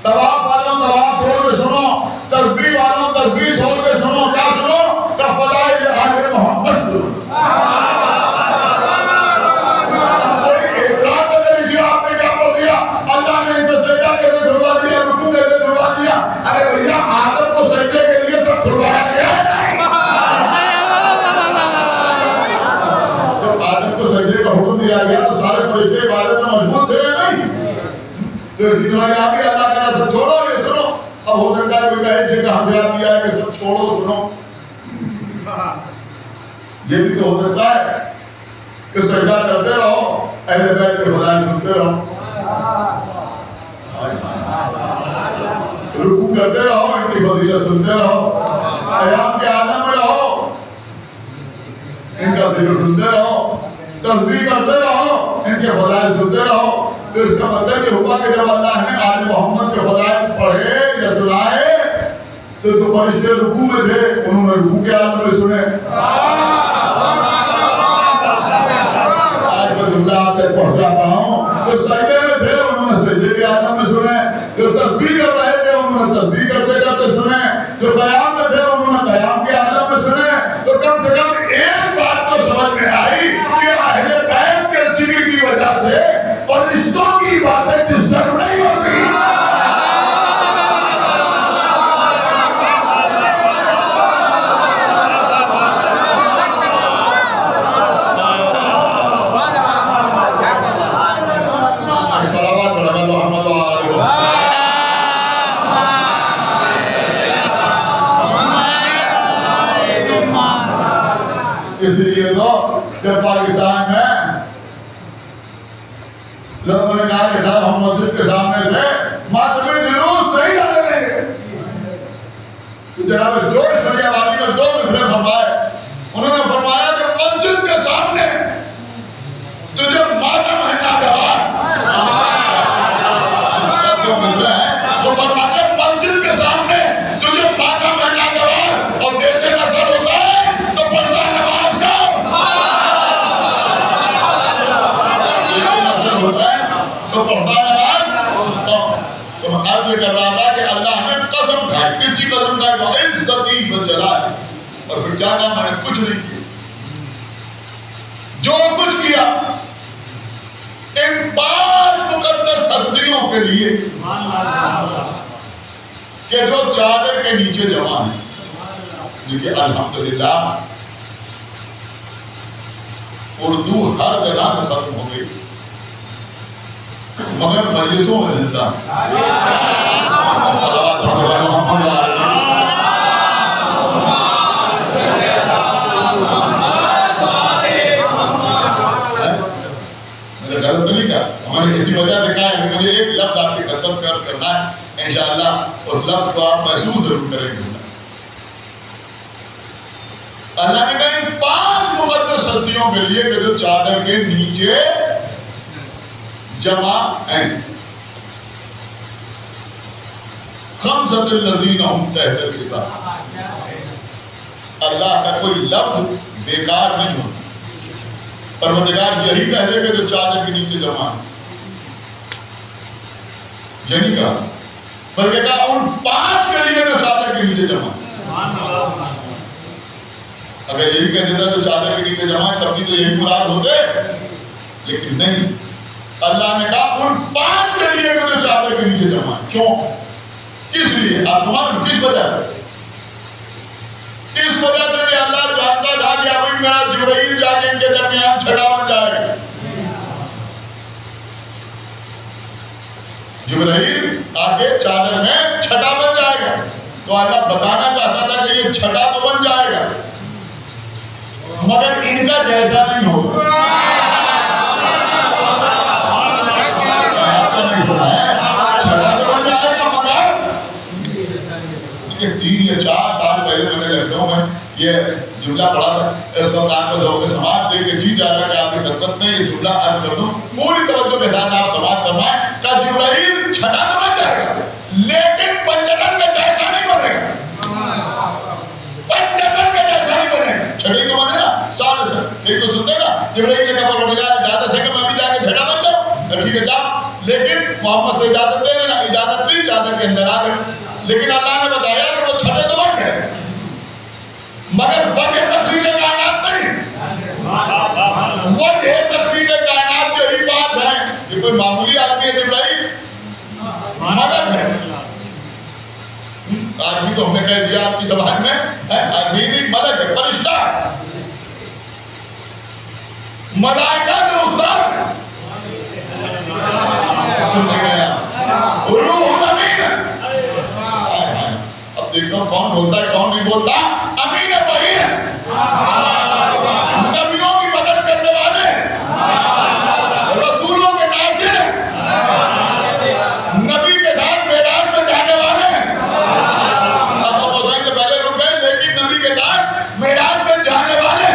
طواف والوں طواف چھوڑ کے سنو، تسبیح والوں تسبیح چھوڑ کے سنو۔ کیا سنو؟ کہ فضائل آل محمد سنو۔ کوئی اعتراض نہ کریے آپ نے کیا پڑھ دیا؟ اللہ نے اسے سجدہ کیسے چھڑوا دیا، رکوع کیسے چھڑوا دیا؟ ارے بھیا آدم کو سجدے کے لیے سب چھڑوایا گیا ہے۔ جب آدم کو سجدے کا حکم دیا گیا تو سارے فرشتے عبادت میں مضبوط تھے نہیں؟ تو اسی طرح یہاں بھی اللہ کہہ رہا سب چھوڑو یہ سنو۔ اب ہو سکتا ہے کوئی کہے جی کہاں سے آپ کیا ہے کہ سب چھوڑو سنو، یہ بھی تو ہو سکتا ہے کہ سجدہ کرتے رہو اہل بیت کے فضائل سنتے رہو، رکوع کرتے رہو ان کی فضیلت سنتے رہو، قیام کے عالم میں رہو ان کا ذکر سنتے رہو، تسبیح کرتے رہو ان کے فضائل سنتے رہو۔ تو اس کا مطلب یہ ہوا کہ جب اللہ نے آل محمد کے فضائل پڑھے یا سنائے تو جو فرشتے رکوع میں تھے انہوں نے رکوع کے عالم میں سنے۔ آج میں جملہ آپ تک پہنچا رہا ہوں، جو سجدے میں تھے انہوں نے سجدے کے عالم میں سنے، جو تسبیح کر رہے تھے انہوں نے تسبیح کرتے کرتے سنے، جو قیام میں تھے انہوں نے قیام کے عالم میں سنے۔ تو کم سے کم ایک بات تو سمجھ میں آئی کہ اہل بیت کے ذکر کی وجہ سے فرشتوں کی باتیں ڈسٹرب نہیں ہوتی۔ اس لیے تو جب پاکستان میں لوگوں نے کہا کہ صاحب ہم مسجد کے سامنے سے ماتمی جلوس نہیں ڈالیں گے، تو جناب جوش بھری آبادی میں 2 مصرے فرمائے۔ انہوں نے فرمایا کہ مسجد کے سامنے تجھے ماتم ہے ناگوار، 2 مصرے ہیں، وہ فرماتے ہیں مسجد کے سامنے تجھے ماتم ہے ناگوار، اور دیکھے نظر ہوتا ہے تو پڑھتا نماز کا تو پڑھتا نماز۔ تو میں عرض یہ کر رہا تھا کہ اللہ نے قسم کھائی، کس کی قسم کھائی؟ وہ عزتی و جلال، اور پھر کیا کہا؟ میں نے کچھ نہیں کیا، جو کچھ کیا ان 5 مقدس ہستیوں کے لیے کہ جو چادر کے نیچے جمع ہیں، کیونکہ الحمدللہ اردو ہر جگہ سے ختم ہو گئی مگر مجلسوں میں زندہ غلط تو نہیں کہا ہمارے کسی وجہ سے کہا ہے کہ مجھے ایک لفظ آپ کی خدمت میں عرض کرنا ہے انشاءاللہ اس لفظ کو آپ محسوس ضرور کریں گے اللہ نے کہا ان 5 مقدس ہستیوں کے لیے کہ جو چادر کے نیچے جمع ہیں خمسۃ الذین هم تحت الحساب اللہ کا کوئی لفظ بیکار نہیں ہوتا پروردگار یہی کہہ دے کہ جو چادر کے نیچے جمع ہے یہ نہیں کہا بلکہ کہا ان 5 کے لیے جو چادر کے نیچے جمع ہے اگر یہی کہہ دیتا جو چادر کے نیچے جمع ہے تب بھی تو یہی مراد ہوتے لیکن نہیں اللہ نے کہا ان 5 کے لیے جو چادر کے نیچے جمع ہے کیوں کس لیے آپ تمہارے کس وجہ اس وجہ سے کہ اللہ جانتا تھا کہ ابھی میرا جبرائیل جا کے ان کے درمیان چھٹا بن جائے گا جبرائیل آگے چادر میں چھٹا بن جائے گا تو اللہ بتانا چاہتا تھا کہ یہ چھٹا تو بن جائے گا مگر ان کا جیسا نہیں ہوگا چھٹا تو بن جائے گا مگر 3 یا 4 سال پہلے میں نے لکھنؤ میں یہ جملہ پڑھا تھا اس وقت آپ کو ذوق سماعت دے کے جی چاہ رہا کہ آپ کی خدمت میں یہ جملہ عرض کر دوں پوری توجہ کے ساتھ آپ سماعت فرمائیں کہ جبرائیل چھٹا تو بن جائے گا لیکن پنجتن کا جیسا نہیں بنے گا پنجتن کا جیسا نہیں بنے گا چھٹی تو بنے گا سال سے ایک تو سنتے گا جبرائیل نے کہا پروردگار اجازت ہے کہ میں بھی جا کے چھٹا بن جاؤں ٹھیک ہے جا لیکن محمد سے اجازت دے لینا اجازت دی چادر کے اندر آ گئے لیکن اللہ نے بتایا کہ وہ چھٹے تو بن گئے مگر وجہ تخلیق کائنات نہیں وجہ تخلیق کائنات یہی 5 ہیں یہ کوئی معمولی آدمی ہے جبرائیل مدد ہے آدمی تو ہم نے کہہ دیا آپ کی زبان میں آدمی نہیں مدد ہے فرشتہ ملائکہ کے استاد سننے گیا روح الامین اب دیکھتا ہوں کون بولتا ہے کون نہیں بولتا امین وحی ہے نبیوں کی مدد کرنے والے رسولوں کے ناصر نبی کے ساتھ میدان میں جانے والے اب بتائیں کہ پہلے رک گئے لیکن نبی کے ساتھ میدان میں جانے والے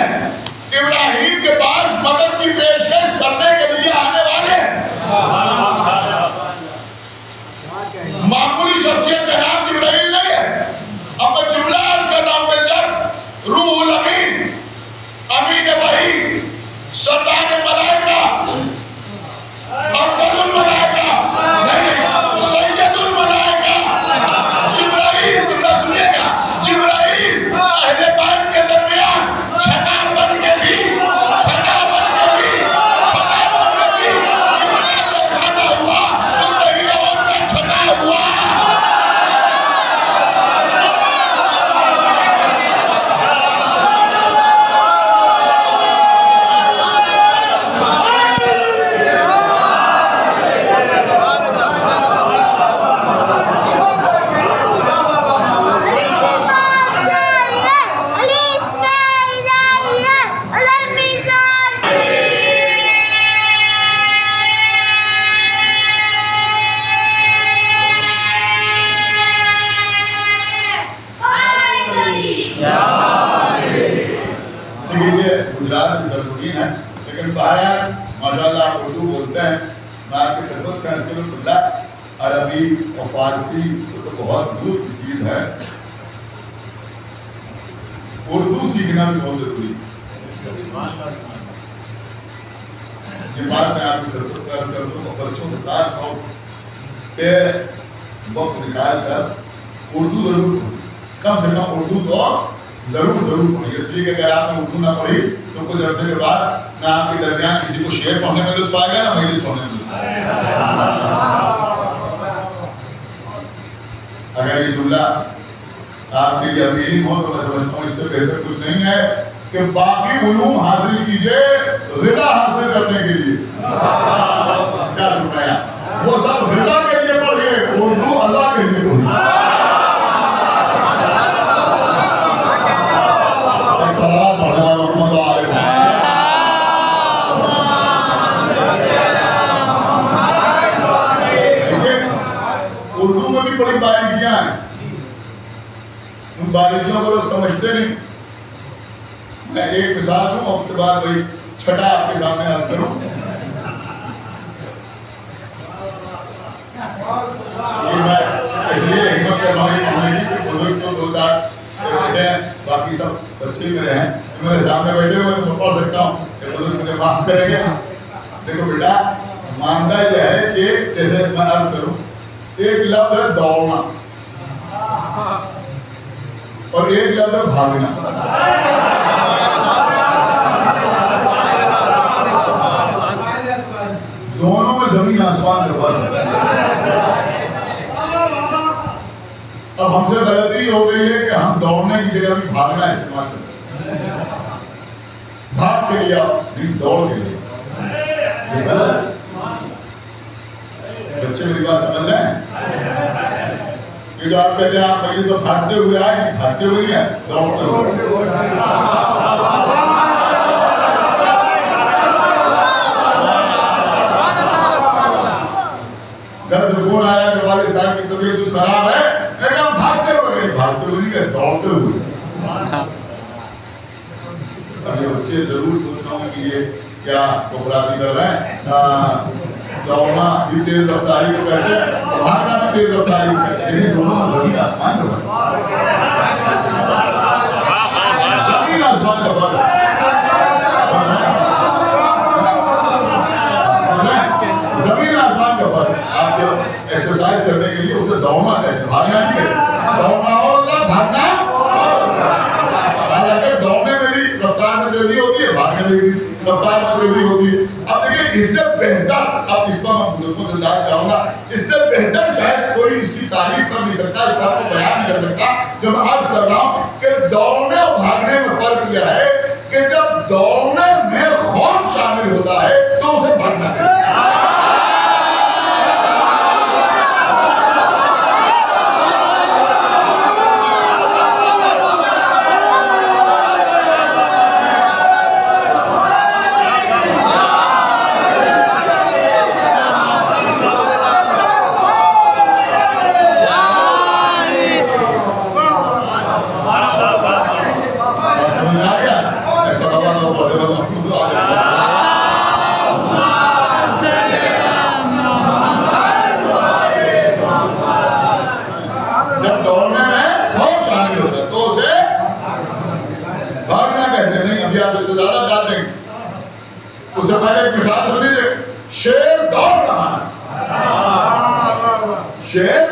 ابراہیم کے پاس مدد کی پیشکش کرنے کے لیے آنے والے معمولی شخصیت کا نام جبرائیل نہیں ہے اب میں جملہ عرض کر رہا ہوں کہ جب روح الامین امین وحی سردار ملائکہ افضل الملائکہ نہیں سید الملائکہ جبرائیل تمہیں سنیے گا جبرائیل اہل بیت کے درمیان چھٹا بن کے بھی چھٹا ہوا تو کہیں اور کا چھٹا ہوا گجرات کی سرزمین ہے لیکن بہرحال ماشاءاللہ آپ اردو بولتے ہیں میں آپ کی خدمت کا اس کے لیے عربی اور فارسی تو بہت دور کی چیز ہے اردو سیکھنا بھی بہت ضروری ہے یہ بات میں آپ کی خدمت کا اس کر دوں بچوں سے خاص طور پہ وقت نکال کر اردو ضرور کم سے کم اردو تو ضرور پڑھیے اس لیے کہ اگر آپ نے اردو نہ پڑھی تو کچھ عرصے کے بعد نہ آپ کے درمیان کسی کو شعر پڑھنے میں لطف آئے گا نہ مجلس پڑھنے میں لطف آئے گا اگر یہ جملہ آپ کے لیے ابھی علم ہو تو میں سمجھتا ہوں اس سے بہتر کچھ نہیں ہے کہ باقی علوم حاصل کیجئے رضا حاصل کرنے کے لیے. کیا سنایا؟ وہ سب رضا کے لیے پڑھیے، اردو اللہ کے لیے پڑھیے. ایک سوال پڑھنا محمد عارف. اردو میں بھی بڑی باریکیاں ہیں، ان باریکیوں کو لوگ سمجھتے نہیں. میں ایک مثال دوں اور اس کے بعد وہی چھٹا آپ کے سامنے عرض کروں. یہ میں اس لیے حکمت کر رہا ہوں پڑھنے کی کہ بزرگ تو دو چار بیٹے ہیں، باقی سب بچے میرے ہیں، میرے سامنے بیٹھے ہوئے تو میں پڑھ سکتا ہوں کہ بزرگ مجھے معاف کریں گے. دیکھو بیٹا، مانتا یہ ہے کہ جیسے میں عرض کروں، ایک لفظ ہے دوڑنا اور ایک لفظ ہے بھاگنا. دونوں میں زمین آسمان کا فرق ہے. اب ہم سے غلطی ہو گئی ہے کہ ہم دوڑنے کی جگہ بھی بھاگنا استعمال کرتے ہیں. بھاگ کے لیے نہیں، دوڑ کے لیے. بچے میری بات سمجھ رہے ہیں؟ یہ جو آپ کہتے ہیں آپ مجھے تو بھاگتے ہوئے آئے، بھاگتے ہوئے نہیں ہے، دوڑتے ہوئے. گھر سے فون آیا کہ والد صاحب کی طبیعت کچھ خراب ہے، لیکن ہم بھاگتے ہوئے نہیں، بھاگتے ہوئے نہیں کہ دوڑتے ہوئے. اب یہ بچے ضرور سوچ رہا ہوں کہ یہ کیا کوپراتی کر رہے ہیں. دوڑنا بھی تیز رفتاری کو کہتے ہیں، بھاگنا بھی تیز رفتاری کو کہتے ہیں، لیکن دونوں میں زمین آسمان کا فرق ہے. زمین آسمان کا فرق ہے. زمین آسمان کا فرق ہے. آپ جب ایکسرسائز کرنے کے لیے اسے دوڑنا کہتے ہیں، بھاگنا نہیں کہتے. دوڑنا اور بھاگنا، حالانکہ دوڑنے میں بھی رفتار میں تیزی ہوتی ہے، بھاگنے میں بھی رفتار میں تیزی ہوتی ہے. اب دیکھیں اس سے بہتر، اب اس کو میں بزرگوں سے داد چاہوں گا، اس سے بہتر شاید کوئی اس کی تعریف کر نہیں سکتا، اس فرق کو بیان نہیں کر سکتا. جو میں عرض کر رہا ہوں کہ دوڑنے اور بھاگنے میں فرق یہ ہے کہ جب دوڑنے میں خوف شامل ہوتا ہے تو اسے بھاگنا کہتے ہیں. اس سے پہلے ایک مثال سن لیجیے. شیر دوڑ رہا ہے، شیر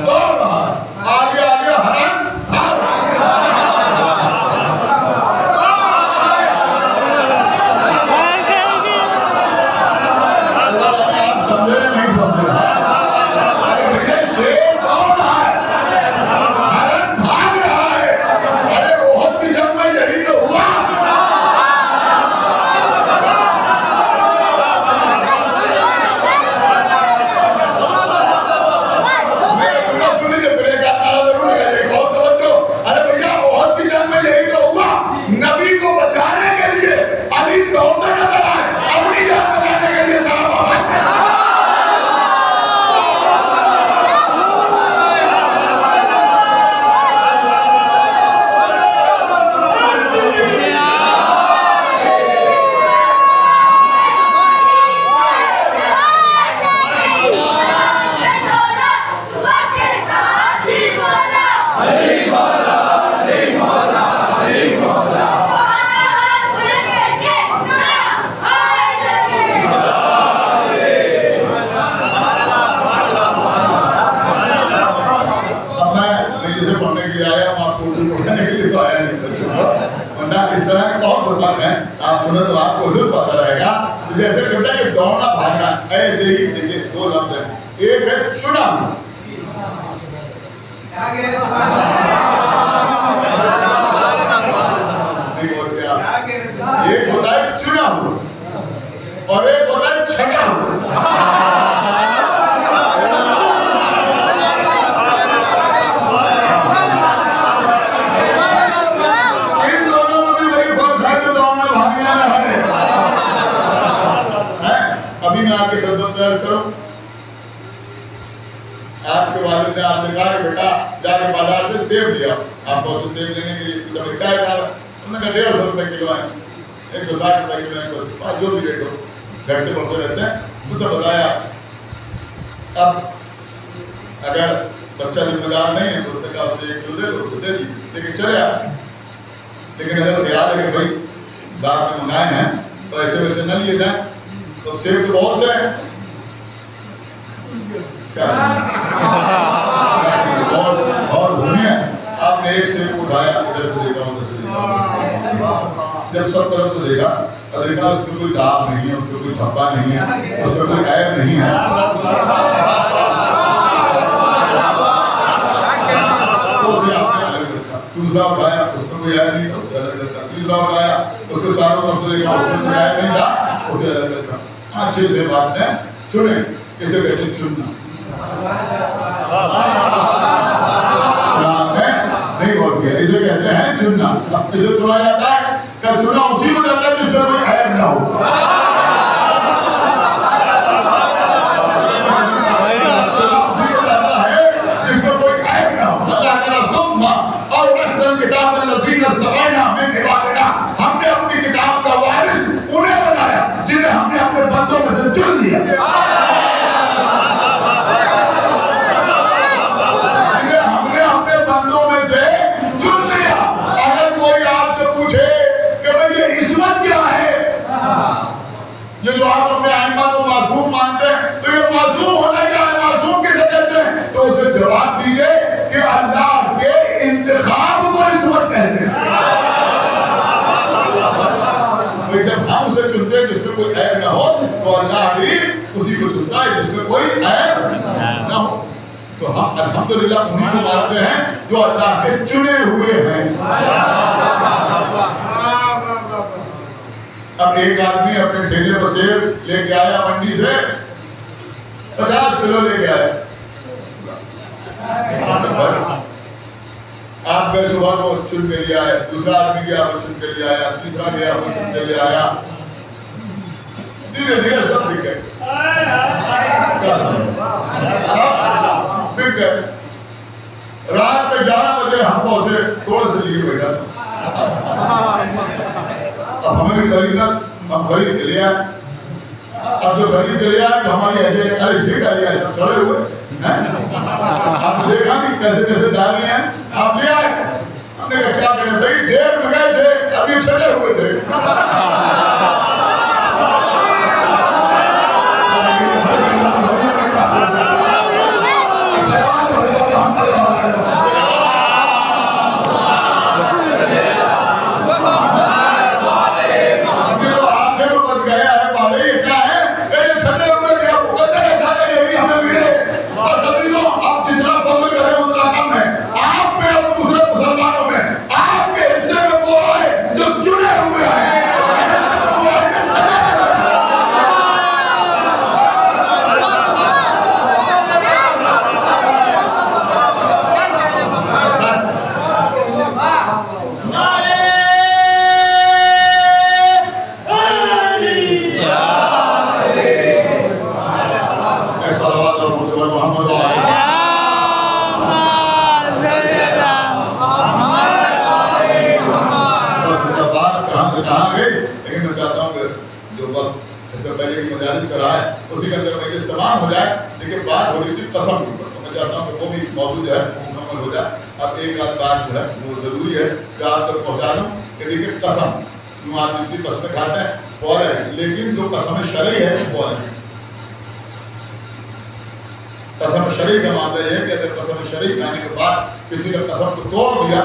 دوڑ رہا ہے، آگے آگے ہرن بھاگ رہا ہے. آپ سمجھے نہیں سمجھے؟ ارے شیر دوڑ رہا ہے، ہرن بھاگ رہا ہے. ارے بہت کی جنگ میں یہی تو ہوا. آپ سنیں تو آپ کو لطف آتا رہے گا. جیسے کہتا ہے کہ دوڑنا بھاگنا، ایسے ہی دیکھیے دو لفظ ہیں. ایک ہے چنا، نہیں اور کیا؟ ایک ہوتا ہے چنا ہوا اور ایک ہوتا ہے چھٹا ہوا. ان دونوں میں بھی وہی فرق ہے جو دونوں میں بھاگنے میں ہے. ابھی میں آپ کی خدمت میں عرض کروں, آپ کے والد نے آپ سے کہا کہ بیٹا جا کے بازار سے سیب لیا. آپ کو سیب لینے کے لیے جب کیا ہے, انہوں نے کہا 150 روپے کلو ہے, 160 روپے کلو ہے, 180 جو بھی ریٹ ہو, گھٹتے بڑھتے رہتے ہیں. تو بتایا اب اگر بچہ ذمہ دار نہیں ہے تو اس نے کہا اسے 1 کلو دے دو, تو دے دی, لیکن چلے آپ. لیکن اگر خیال ہے کہ بھائی دار میں منگائے ہیں تو ایسے ویسے نہ لیے جائیں, تو سیب تو بہت سے ہیں, اور دنیا آپ نے ایک سیب کو اٹھایا, ادھر سے دیکھا ادھر سے دیکھا, جب سب طرف سے دیکھا اور دیکھا اس میں کوئی داغ نہیں ہے, اس میں کوئی دھبا نہیں ہے, اس میں کوئی عیب نہیں ہے. اسے آپ نے الگ رکھا. دوسرا اٹھایا, اس میں کوئی عیب نہیں تھا, اسے الگ رکھا. تیسرا اٹھایا, اس کو چاروں طرف سے دیکھا, اس میں کوئی عیب نہیں تھا, اسے الگ رکھا. 5-6 سیب آپ نے چنے. اسے کہتے ہیں چننا. نہیں بول گیا, اسے کہتے ہیں چننا. اسے چنا جاتا ہے کہ چنا اسی کو جاتا ہے جس میں کوئی عیب نہ ہو. چنا اسی کو جاتا ہے جس میں کوئی عیب نہ ہو. اللہ تعالیٰ ثم اورثنا الکتاب الذین اصطفینا من عبادنا, ہم نے اپنی کتاب کا وارث انہیں بنایا جنہیں ہم نے اپنے بندوں میں سے چن لیا. یہ جو آپ اپنے ائمہ کو معصوم مانتے ہیں, تو یہ معصوم ہونا کیا ہے, معصوم کسے کہتے ہیں؟ تو اسے جواب دیجئے کہ اللہ کے انتخاب کو عصمت کہتے ہیں. جب ہم اسے چنتے ہیں جس میں کوئی عیب نہ ہو, تو اللہ بھی اسی کو چنتا ہے جس میں کوئی عیب نہ ہو. تو ہم الحمدللہ انہیں کو مانتے ہیں جو اللہ کے چنے ہوئے ہیں. اب ایک آدمی اپنے ٹھیلے پر سیب لے کے آیا منڈی سے, 50 کلو لے کے آیا. آپ گئے صبح کو چن کے لے آئے, دوسرا آدمی گیا وہ چن کے لے آیا, تیسرا گیا وہ چن کے لے آیا. دھیرے دھیرے سب بک گئے, بک گئے. رات میں 11 بجے ہم پہنچے, تھوڑا سا لیے بیٹھا. اب ہمیں بھی خریدنا, ہم خرید کے لے آئے. اب جو خرید کے لے آئے تو ہماری ایجنٹ ارے ٹھیک ہے, لے آئے سب چڑھے ہوئے ہیں. آپ دیکھا نہیں کیسے کیسے ڈالی ہیں, آپ لے آئے. ہم نے کہا کیا کریں بھائی, دیر میں گئے تھے, ابھی چھڑے ہوئے تھے. اب ایک آدھ بات جو ہے وہ ضروری ہے کہ آپ تک پہنچا دوں کہ دیکھیں قسم جو آدمی کی قسمیں کھاتے ہیں فوراً ہے, لیکن جو قسم شرعی ہے وہ فوراً ہے. قسم شرعی کا معاملہ یہ ہے کہ اگر قسم شرعی کھانے کے بعد کسی نے قسم کو توڑ دیا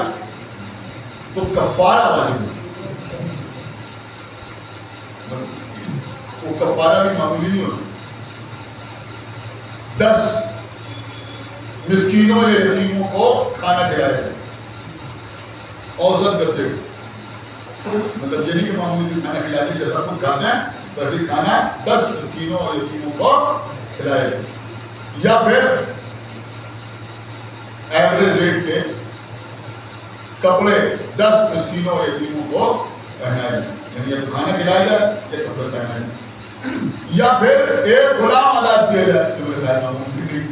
تو کفارہ واجب ہے. وہ کفارہ بھی معمولی نہیں ہوتا. 10 مسکینوں یا یتیموں کو کھانا کھلایا جائے اوسط درجے کو. مطلب یہ نہیں کہ معمولی کھانا کھلا دیں جیسا ہم کھانا ہے ویسے کھانا 10 مسکینوں اور یتیموں کو کھلایا جائے, یا پھر ایوریج ریٹ کے کپڑے 10 مسکینوں اور یتیموں کو پہنائے جائے, یعنی یا تو کھانا کھلایا جائے یا کپڑے پہنائے جائے, یا پھر ایک غلام آزاد کیا جائے جو میرے خیال میں ممکن نہیں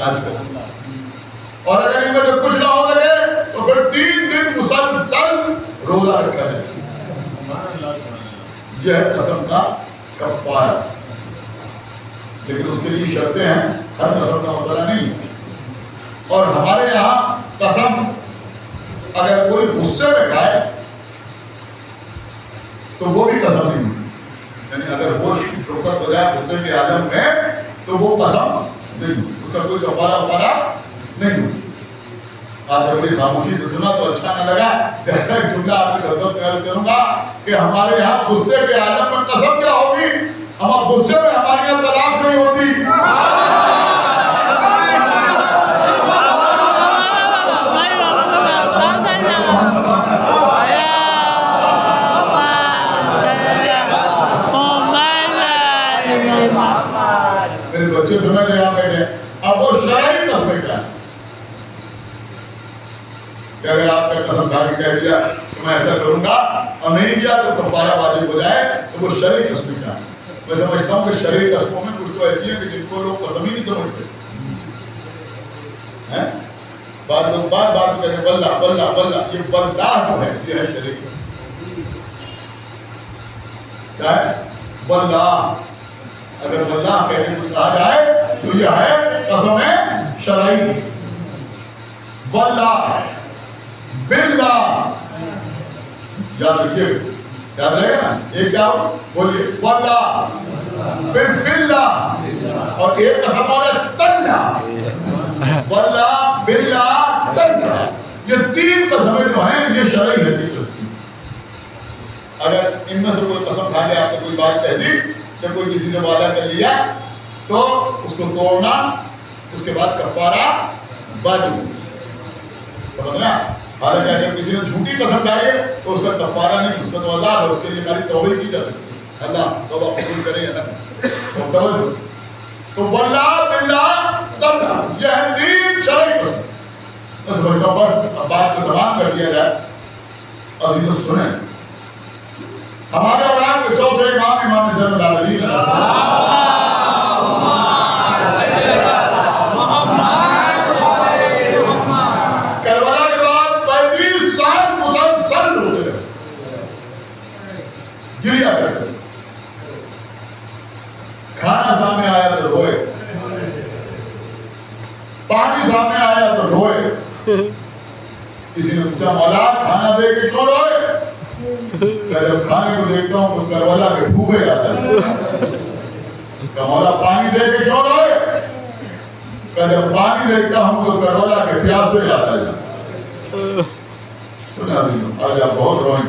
آج کل. اور اگر ان میں سے کچھ نہ ہو سکے تو پھر 3 دن مسلسل روزہ رکھا جائے. یہ ہے قسم کا کفارہ, لیکن اس کے لیے شرطیں ہیں, ہر قسم کا مسئلہ نہیں. اور ہمارے یہاں قسم اگر کوئی غصے میں کھائے تو وہ بھی قسم نہیں ہوتی, یعنی اگر ہوش رخصت ہو جائے غصے کے عالم میں تو وہ قسم نہیں, اس کا کوئی کفارہ وفارہ نہیں. آپ نے بڑی خاموشی سے سنا تو اچھا نہ لگا, جیسا ایک جملہ آپ کی خدمت میں عرض کروں گا کہ ہمارے یہاں غصے کے عالم میں قسم کیا ہوگی, ہمارے غصے میں ہماری یہاں طلاق نہیں ہوتی. میرے بچے سمجھ رہے آپ بیٹھے. اب وہ شرعی قسمیں کیا ہے کہ اگر آپ نے قسم کھا کے کہہ دیا کہ میں ایسا کروں گا اور نہیں دیا تو کفارہ واجب ہو جائے, تو وہ شرعی قسمیں کیا ہے؟ میں سمجھتا ہوں کہ شرعی قسموں میں کچھ تو ایسی ہیں کہ جن کو لوگ قسم ہی نہیں سمجھتے. بعض لوگ بار بار کہتے ہیں واللہ واللہ واللہ, یہ واللہ جو ہے یہ ہے شرعی قسم. کیا ہے واللہ؟ اگر واللہ کہتے ہیں کچھ کہا جائے تو یہ ہے قسم شرعی. واللہ باللہ یاد رکھیے, یاد رہے گا نا. ایک کیا ہو بولیے واللہ, پھر باللہ, اور ایک قسم اور ہے تلہ. واللہ باللہ تلہ, یہ 3 قسمیں جو ہیں یہ شرعی حقیقت. اگر ان میں سے کوئی قسم کھا کے آپ نے کوئی بات کہہ دی یا کوئی کسی نے وعدہ کر لیا تو اس کو توڑنا, اس کے بعد کفارہ واجب. سمجھنا؟ حالانکہ اگر کسی نے جھوٹی قسم کھائی تو اس کا کفارہ نہیں, اس کا تو عذاب ہے, اس کے لیے ہماری توبہ کی جا سکتی ہے. اللہ توبہ قبول کرے یا نہ. تو واللہ باللہ تلہ, یہ ہے 3 شرعی قسم. میں سمجھتا ہوں بس بات کو تمام کر دیا جائے. اور یہ تو سنیں, ہمارے اور آپ کے چوتھے امام زین العابدین کربلا کے بعد 35 سال مسلسل روتے رہے, گریا کرتے, کھانا سامنے آیا تو روئے, پانی سامنے آیا تو روئے. کسی نے پوچھا مولا کھانا دے کے کیوں روئے؟ کہ جب کھانے کو دیکھتا ہوں تو کربلا کے بھوکے آتا ہے. اس کا مولا پانی دے کے کیوں روئے؟ کہ جب پانی دیکھتا ہوں تو کربلا کے پیاسے آتا ہے. سنا دیجیے آج آپ بہت روئیں.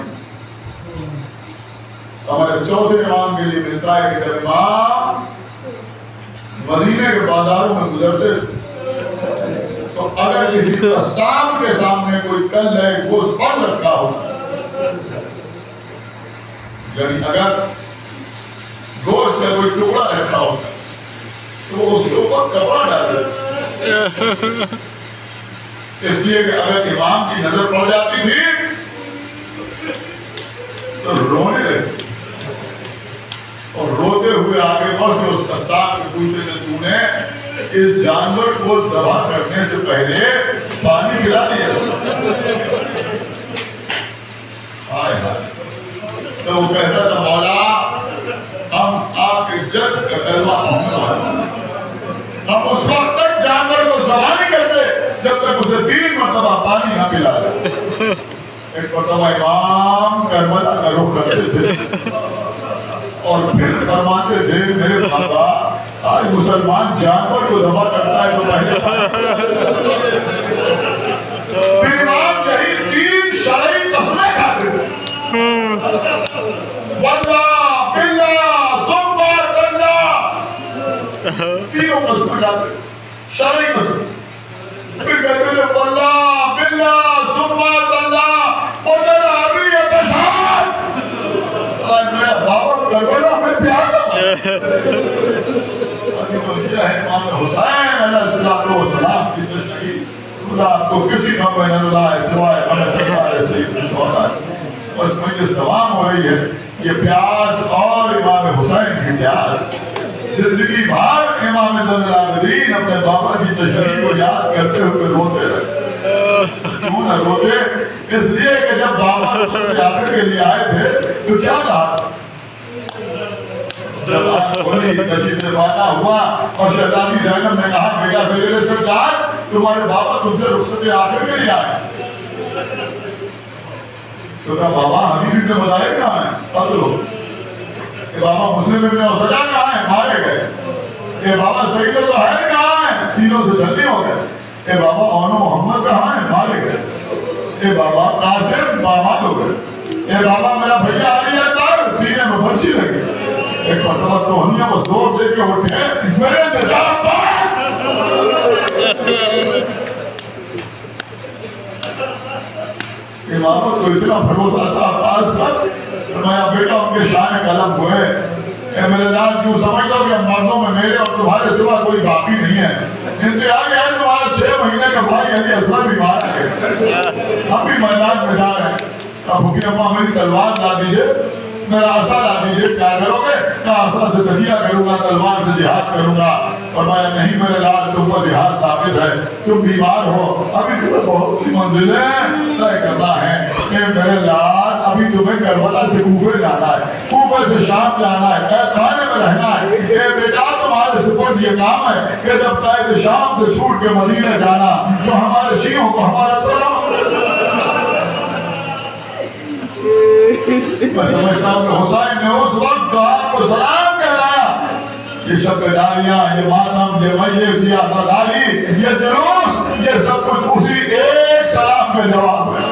ہمارے چوتھے امام کے لیے ملتا ہے کہ جب امام مدینے کے بازاروں میں گزرتے تو اگر کسی قسام کے سامنے کوئی کل ہے گوشت بن رکھا ہو, یعنی اگر گوشت کا کوئی ٹکڑا رکھا ہوتا تو وہ اس کے اوپر کپڑا ڈال دیتا, اس لیے کہ اگر امام کی نظر پڑ جاتی تھی تو رونے لگے, اور روتے ہوئے آگے بڑھ کے اس قسام سے پوچھے کہ تو نے اس جانور کو ذبح کرنے سے پہلے پانی پلا دیا؟ تو وہ کہتا تھا مولا ہم آپ کے جد کا کلمہ پڑھنے والے, ہم اس وقت تک جانور کو ذبح نہیں کرتے جب تک اسے 3 مرتبہ پانی نہ پلا دے. ایک مرتبہ امام کربلا کا رخ کرتے تھے اور پھر فرماتے تھے میرے بابا آج مسلمان جانور کو ذبح کرتا ہے تو پہلے امام یہی 3 شرعی قسمیں کھاتے تھے, واللہ باللہ ثم تلہ, 3 قسمیں کھاتے شرعی قسم. پھر کہتے تھے واللہ باللہ ثم اللہ وجل ابی بشار، آج میرا بابا کربلا میں پیار امام حسین علیہ السلام کی تشریح اللہ کو کسی کا بین اللہ سوائے ہمیں سید الشہداء بس مجلس تمام ہو رہی ہے. یہ پیاس اور امام حسین کی پیاس زندگی بھر امام زین العابدین اپنے بابا کی تشریح کو یاد کرتے ہوئے روتے رہے. کیوں نہ روتے؟ اس لیے کہ جب بابا رسول آخر کے لیے آئے تھے تو کیا کہا؟ جب آج کھولی تشریف فاتحہ ہوا اور شہزادی زینب نے کہا بیٹا سید سرکار تمہارے بابا تم سے رخصت آخر کے لیے آئے. تو کہا بابا حبیب ابن مظاہر کہاں ہیں؟ قتل ہو. کہ بابا مسلم ابن اسدہ کہاں ہیں؟ مارے گئے. کہ بابا سعید الظاہر کہاں ہیں؟ تینوں سے جلدی ہو گئے. کہ بابا اون محمد کہاں ہیں؟ مارے گئے. کہ بابا قاسم برباد ہو گئے. کہ بابا میرا بھیا علی اکبر سینے میں برچی لگی. ایک مرتبہ تو ہنیا وہ زور دے کے اٹھے میرے جزا پاس. امام کو اتنا بھروسہ تھا پاس پر فرمایا بیٹا ان کے شان قلم ہوئے. اے میرے لال کیوں سمجھ دو کہ مردوں میں میرے اور تمہارے سوا کوئی باقی نہیں ہے. انتہا یہ ہے تمہارا 6 مہینے کا بھائی علی اصغر بیمار ہے. ہم بھی میدان میں جا رہے ہیں. اب حکیم اماں میری تلوار لا دیجئے میرا عصا لا دیجئے. کیا کرو گے؟ کہا عصا سے تجیہ کروں گا تلوار سے جہاد کروں گا. فرمایا نہیں میرے لال تم پر جہاد ثابت ہے. تم بیمار ہو ابھی تمہیں بہت سی منزلیں طے کرنا ہے. کہ میرے لال ابھی تمہیں کربلا سے کوفے جانا ہے, کوفے سے شام جانا ہے, خانے میں رہنا ہے. کہ بیٹا تمہارے سپرد یہ کام ہے کہ جب طے شام سے چھوٹ کے مدینہ جانا تو ہمارے شیعوں کو ہمارا سلام. میں سمجھتا ہوں کہ حسین نے اس وقت آپ کو سلام کہلایا. یہ شب داریاں, یہ ماتم, یہ میت, یہ عزاداری, یہ جلوس, یہ سب کچھ اسی ایک سلام کا جواب ہے.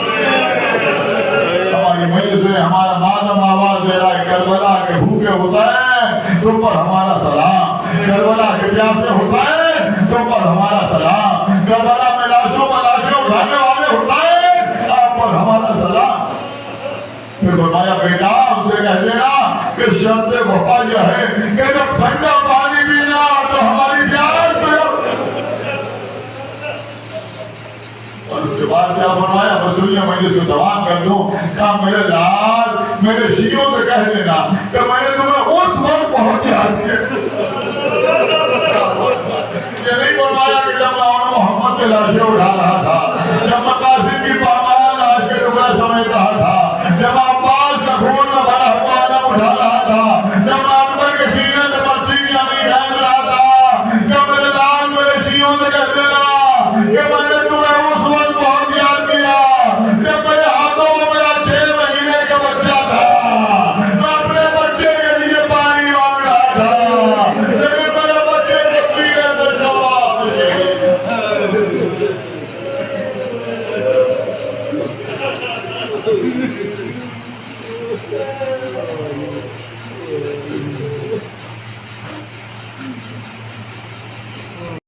ہماری میت سے ہمارا ماتم آواز دے رہا ہے کربلا کے بھوکے حسین تم پر ہمارا سلام. کربلا کے پیاسے حسین تم پر ہمارا سلام. کربلا میں لاشوں پر لاشیں اٹھانے والے حسین آپ پر ہمارا سلام. پھر فرمایا بیٹا ان سے کہہ دینا کہ شرط وفا یہ ہے کہ جب ٹھنڈا پانی پینا تو ہماری پیاس کرو. اور اس کے بعد کیا فرمایا رسول مجلس کو دوام کر دوں. کہا میرے لال میرے شیعوں سے کہہ دینا کہ میں